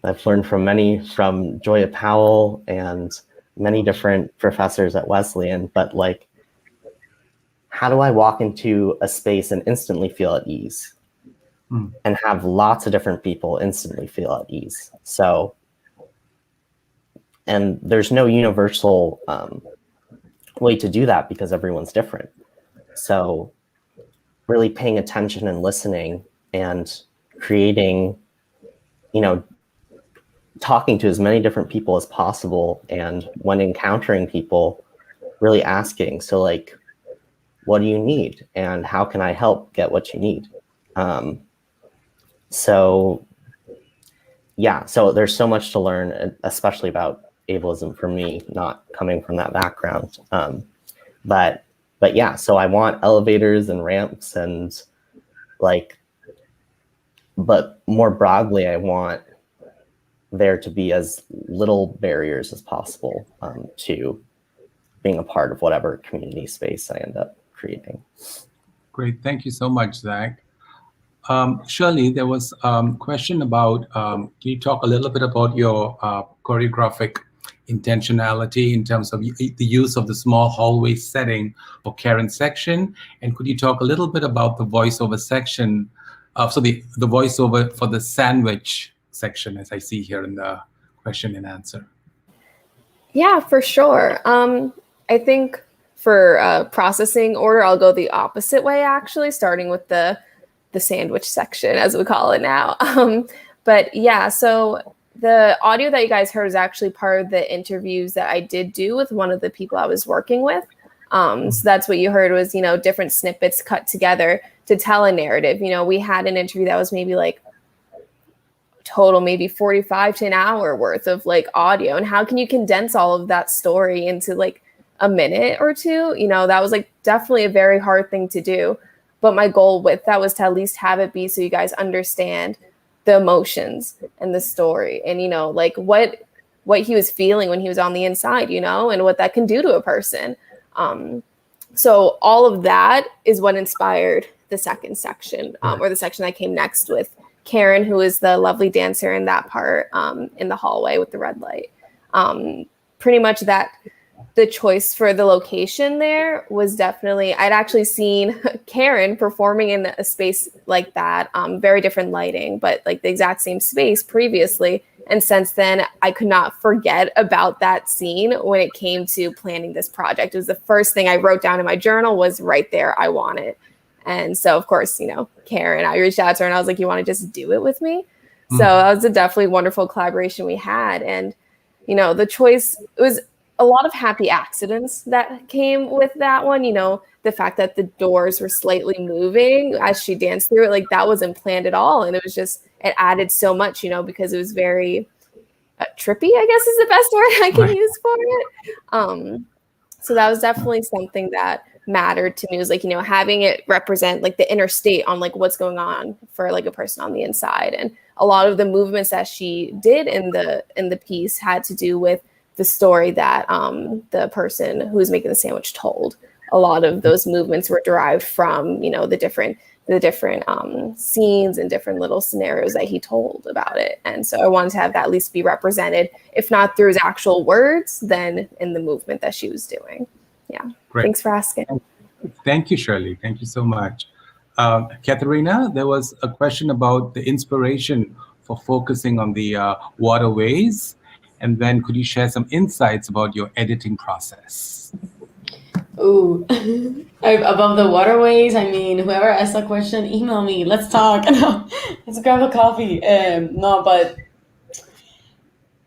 I've learned from Joya Powell and many different professors at Wesleyan, but like, how do I walk into a space and instantly feel at ease and have lots of different people instantly feel at ease? So, and there's no universal way to do that because everyone's different. So really paying attention and listening and creating, you know, talking to as many different people as possible. And when encountering people, really asking, so like, what do you need? And how can I help get what you need? So yeah, so there's so much to learn, especially about ableism for me, not coming from that background. But yeah, so I want elevators and ramps and like, but more broadly, I want there to be as little barriers as possible to being a part of whatever community space I end up creating. Great, thank you so much, Zach. Shirley, there was a question about, can you talk a little bit about your choreographic intentionality in terms of the use of the small hallway setting for Karen's section? And could you talk a little bit about the voiceover section, so the voiceover for the sandwich section, as I see here in the question and answer? Yeah, for sure. I think for processing order, I'll go the opposite way, actually, starting with the sandwich section, as we call it now. But yeah, so the audio that you guys heard is actually part of the interviews that I did do with one of the people I was working with. So that's what you heard was, you know, different snippets cut together to tell a narrative. You know, we had an interview that was maybe like total maybe 45 to an hour worth of like audio, and how can you condense all of that story into like a minute or two? You know, that was like definitely a very hard thing to do, but my goal with that was to at least have it be so you guys understand the emotions and the story, and you know, like what he was feeling when he was on the inside, you know, and what that can do to a person. So all of that is what inspired the second section, or the section that came next with Karen, who is the lovely dancer in that part, in the hallway with the red light. Pretty much that the choice for the location there was definitely, I'd actually seen Karen performing in a space like that, very different lighting, but like the exact same space previously. And since then, I could not forget about that scene when it came to planning this project. It was the first thing I wrote down in my journal was right there, I want it. And so, of course, you know, Karen, I reached out to her and I was like, you want to just do it with me? So that was a definitely wonderful collaboration we had. And, you know, the choice, it was a lot of happy accidents that came with that one. You know, the fact that the doors were slightly moving as she danced through it, like that wasn't planned at all. And it was just, it added so much, you know, because it was very trippy, I guess is the best word I can use for it. So that was definitely something that mattered to me. It was like, having it represent like the inner state on like what's going on for like a person on the inside. And a lot of the movements that she did in the piece had to do with the story that the person who was making the sandwich told. A lot of those movements were derived from, the different scenes and different little scenarios that he told about it. And so I wanted to have that at least be represented, if not through his actual words, then in the movement that she was doing. Yeah. Great. Thanks for asking. Thank you, Shirley. Thank you so much. Katerina, there was a question about the inspiration for focusing on the waterways. And then could you share some insights about your editing process? Ooh, above the waterways. I mean, whoever asked that question, email me. Let's talk. No, let's grab a coffee. No, but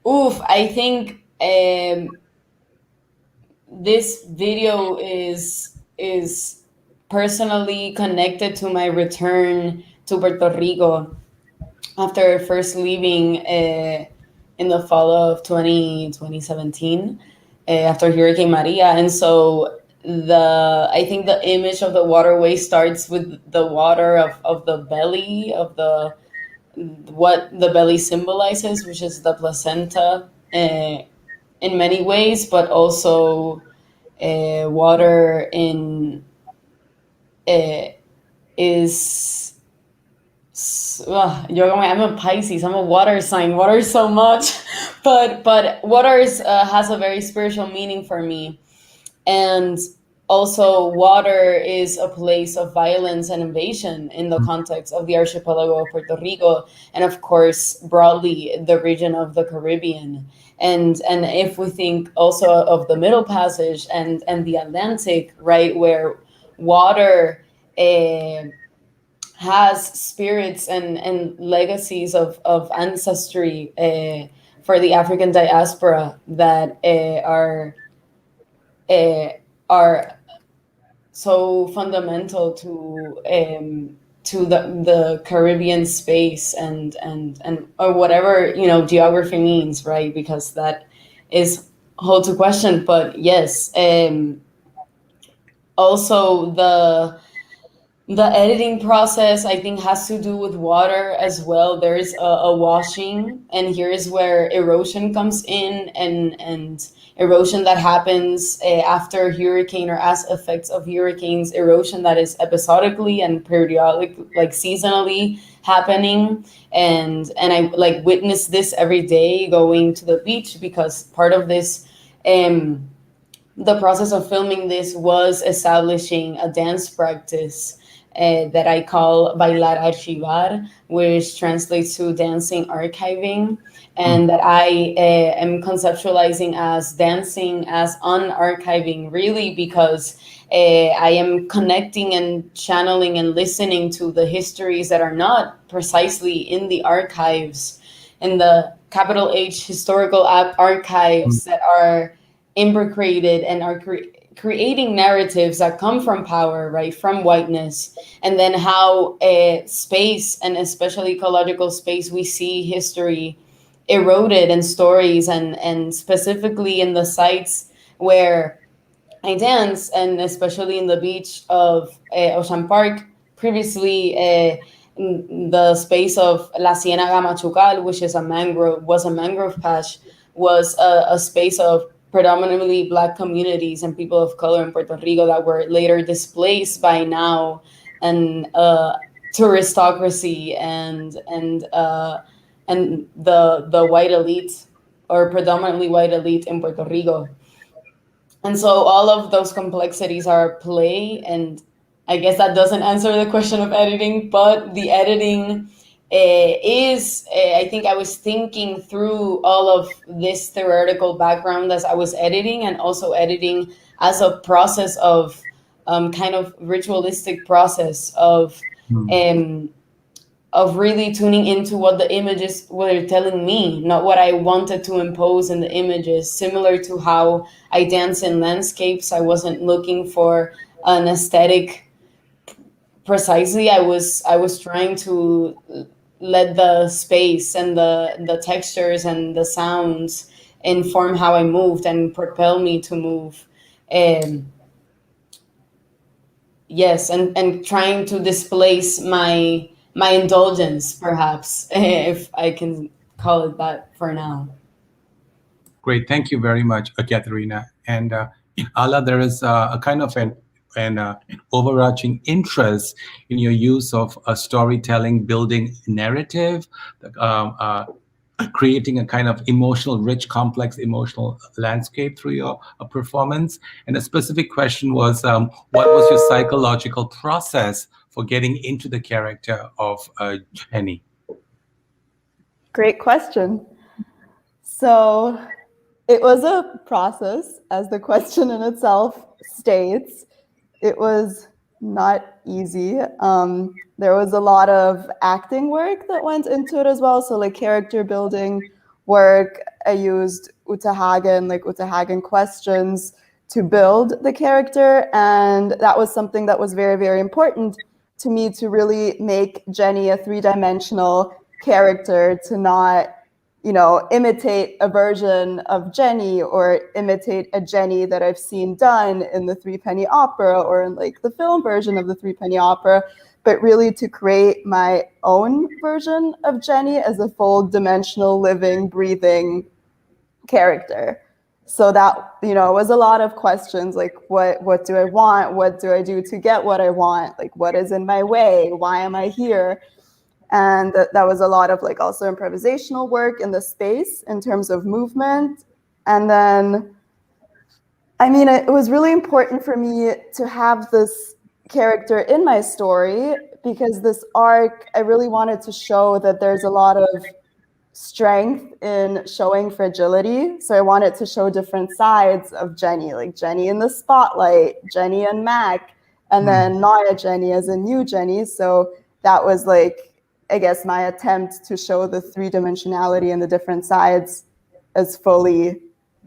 I think this video is personally connected to my return to Puerto Rico after first leaving in the fall of 2017 after Hurricane Maria. And so I think the image of the waterway starts with the water of the belly of what the belly symbolizes, which is the placenta in many ways, but also water is I'm a Pisces, I'm a water sign. Water is so much, but water has a very spiritual meaning for me. And also water is a place of violence and invasion in the context of the archipelago of Puerto Rico, and of course broadly the region of the Caribbean. And if we think also of the Middle Passage and the Atlantic, right, where water has spirits and legacies of ancestry for the African diaspora that are so fundamental to the Caribbean space and or whatever geography means, right? Because that is hold to question. But yes, also the editing process, I think, has to do with water as well. There is a washing, and here is where erosion comes in, and erosion that happens after hurricane or as effects of hurricanes, erosion that is episodically and periodic, like seasonally happening. And I like witness this every day going to the beach, because part of this, the process of filming this was establishing a dance practice that I call bailar archivar, which translates to dancing archiving, and that I am conceptualizing as dancing as unarchiving, really, because I am connecting and channeling and listening to the histories that are not precisely in the archives, in the capital H historical archives that are imbricated and are creating narratives that come from power, right, from whiteness, and then how space, and especially ecological space, we see history eroded in stories, and specifically in the sites where I dance, and especially in the beach of Ocean Park, previously in the space of La Ciénaga Machucal, which is a mangrove patch, was a space of predominantly Black communities and people of color in Puerto Rico that were later displaced by now and touristocracy and the white elite, or predominantly white elite in Puerto Rico. And so all of those complexities are at play, and I guess that doesn't answer the question of editing, but the editing is, I think I was thinking through all of this theoretical background as I was editing, and also editing as a process of kind of ritualistic process of really tuning into what the images were telling me, not what I wanted to impose in the images. Similar to how I dance in landscapes, I wasn't looking for an aesthetic precisely. I was trying to let the space and the textures and the sounds inform how I moved and propel me to move. Yes, and trying to displace my indulgence, perhaps, if I can call it that for now. Great, thank you very much, Katerina. And Alla, there is a kind of an overarching interest in your use of storytelling, building narrative, creating a kind of emotional, rich, complex emotional landscape through your performance. And a specific question was, what was your psychological process for getting into the character of Jenny? Great question. So it was a process, as the question in itself states. It was not easy. There was a lot of acting work that went into it as well. So like character building work, I used Utahagen questions to build the character. And that was something that was very, very important to me, to really make Jenny a three-dimensional character, to not, imitate a version of Jenny or imitate a Jenny that I've seen done in the Threepenny Opera or in like the film version of the Threepenny Opera, but really to create my own version of Jenny as a full dimensional, living, breathing character. So that, was a lot of questions like, what do I want? What do I do to get what I want? Like, what is in my way? Why am I here? And that was a lot of like also improvisational work in the space in terms of movement. And then, it was really important for me to have this character in my story, because this arc, I really wanted to show that there's a lot of strength in showing fragility. So I wanted to show different sides of Jenny, like Jenny in the spotlight, Jenny and Mac, and then Naya Jenny as a new Jenny. So that was like, I guess, my attempt to show the three-dimensionality and the different sides as fully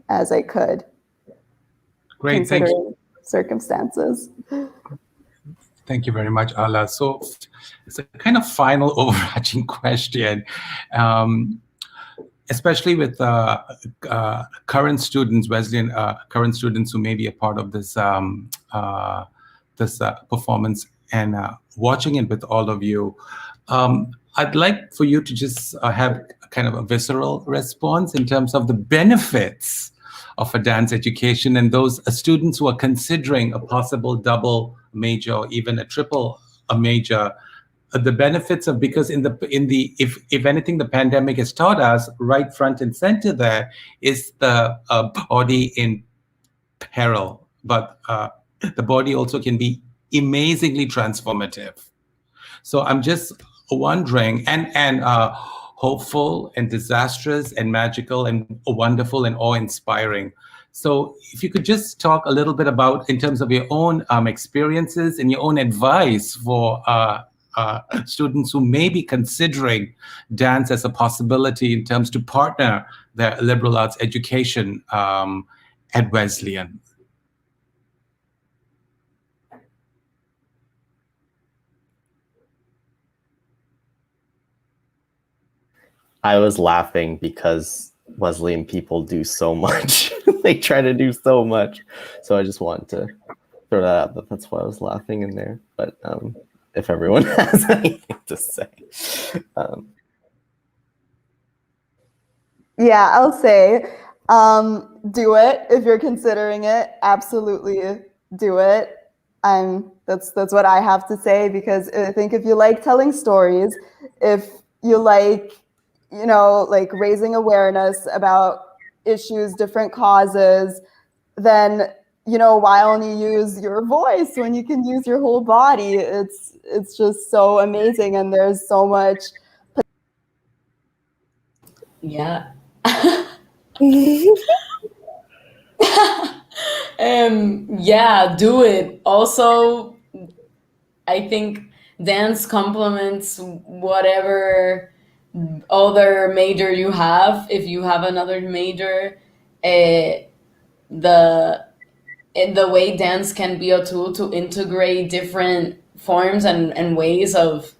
as I could. Great, thank you. Circumstances. Thank you very much, Alla. So it's a kind of final overarching question, especially with current students, Wesleyan current students who may be a part of this performance and watching it with all of you. I'd like for you to just have kind of a visceral response in terms of the benefits of a dance education, and those students who are considering a possible double major or even a triple major. The benefits of, because if anything the pandemic has taught us, right front and center there is the body in peril, but the body also can be amazingly transformative. So I'm just wondering, and hopeful and disastrous and magical and wonderful and awe-inspiring. So if you could just talk a little bit about, in terms of your own experiences and your own advice for students who may be considering dance as a possibility in terms to partner their liberal arts education at Wesleyan. I was laughing because Wesleyan people do so much. They try to do so much. So I just wanted to throw that out, but that's why I was laughing in there. But if everyone has anything to say. Yeah, I'll say, do it if you're considering it. Absolutely do it. That's what I have to say, because I think if you like telling stories, if you like, like raising awareness about issues, different causes, then, why only use your voice when you can use your whole body? It's just so amazing, and there's so much. Yeah. Yeah, do it. Also, I think dance complements whatever other major you have. If you have another major, the way dance can be a tool to integrate different forms and ways of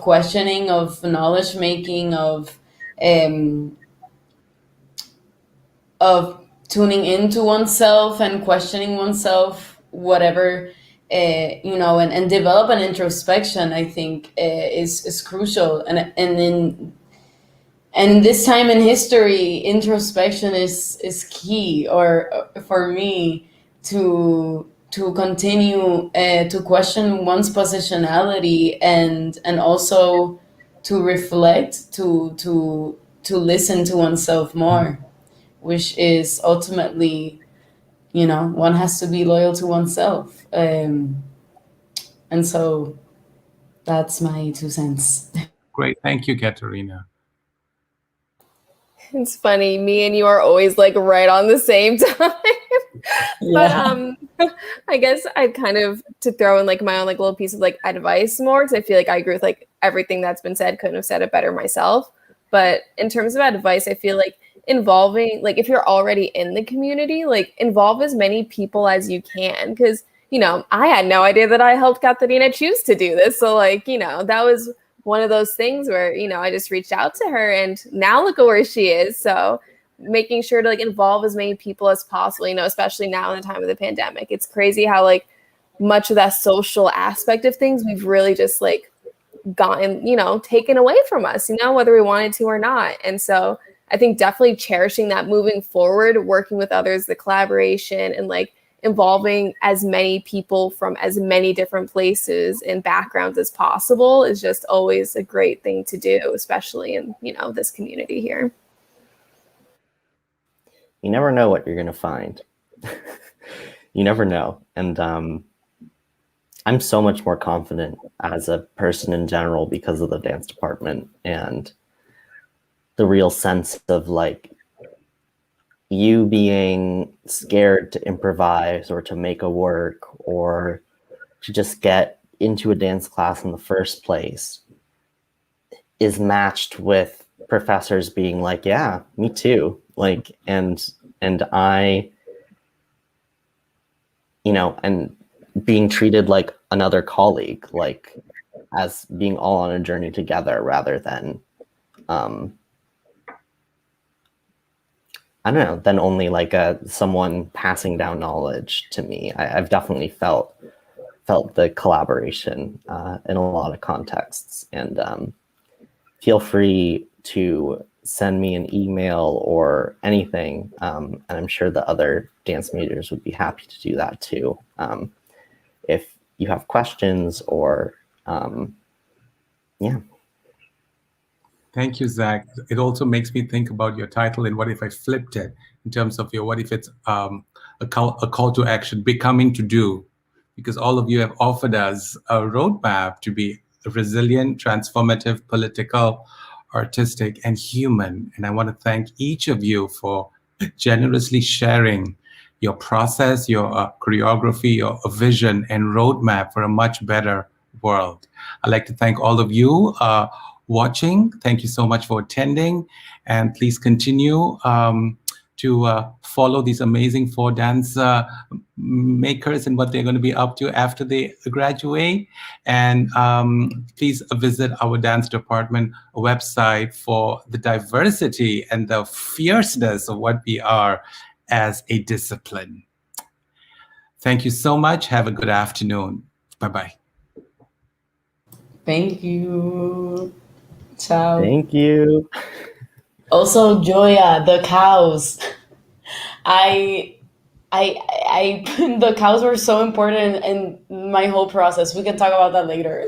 questioning, of knowledge making, of tuning into oneself and questioning oneself, whatever, and develop an introspection, I think, is crucial. And in this time in history, introspection is key, or for me, to continue to question one's positionality, and also to reflect, to listen to oneself more, which is ultimately, one has to be loyal to oneself. And so that's my 2 cents. Great. Thank you, Katerina. It's funny, me and you are always like right on the same time. Yeah. But I guess I'd kind of, to throw in like my own like little piece of like advice more, because I feel like I agree with like everything that's been said, couldn't have said it better myself. But in terms of advice, I feel like involving, like if you're already in the community, like involve as many people as you can, because I had no idea that I helped Katerina choose to do this. So like, that was one of those things where, I just reached out to her, and now look at where she is. So making sure to like involve as many people as possible, especially now in the time of the pandemic. It's crazy how like much of that social aspect of things we've really just like gotten, taken away from us, whether we wanted to or not. And so I think definitely cherishing that moving forward, working with others, the collaboration, and like involving as many people from as many different places and backgrounds as possible is just always a great thing to do, especially in, this community here. You never know what you're going to find. You never know. And I'm so much more confident as a person in general because of the dance department and the real sense of like you being scared to improvise or to make a work or to just get into a dance class in the first place is matched with professors being like, yeah, me too. Like, and I, and being treated like another colleague, like as being all on a journey together rather than, I don't know, than only like someone passing down knowledge to me. I've definitely felt the collaboration in a lot of contexts, and feel free to send me an email or anything, and I'm sure the other dance majors would be happy to do that too. If you have questions or, yeah. Thank you, Zach. It also makes me think about your title and what if I flipped it in terms of what if it's a call to action, becoming to do, because all of you have offered us a roadmap to be resilient, transformative, political, artistic, and human. And I want to thank each of you for generously sharing your process, your choreography, your vision and roadmap for a much better world. I'd like to thank all of you watching. Thank you so much for attending, and please continue to follow these amazing 4 dance makers and what they're going to be up to after they graduate. And please visit our dance department website for the diversity and the fierceness of what we are as a discipline. Thank you so much. Have a good afternoon. Bye-bye. Thank you. Ciao. Thank you. Also, Joya, the cows. The cows were so important in my whole process. We can talk about that later.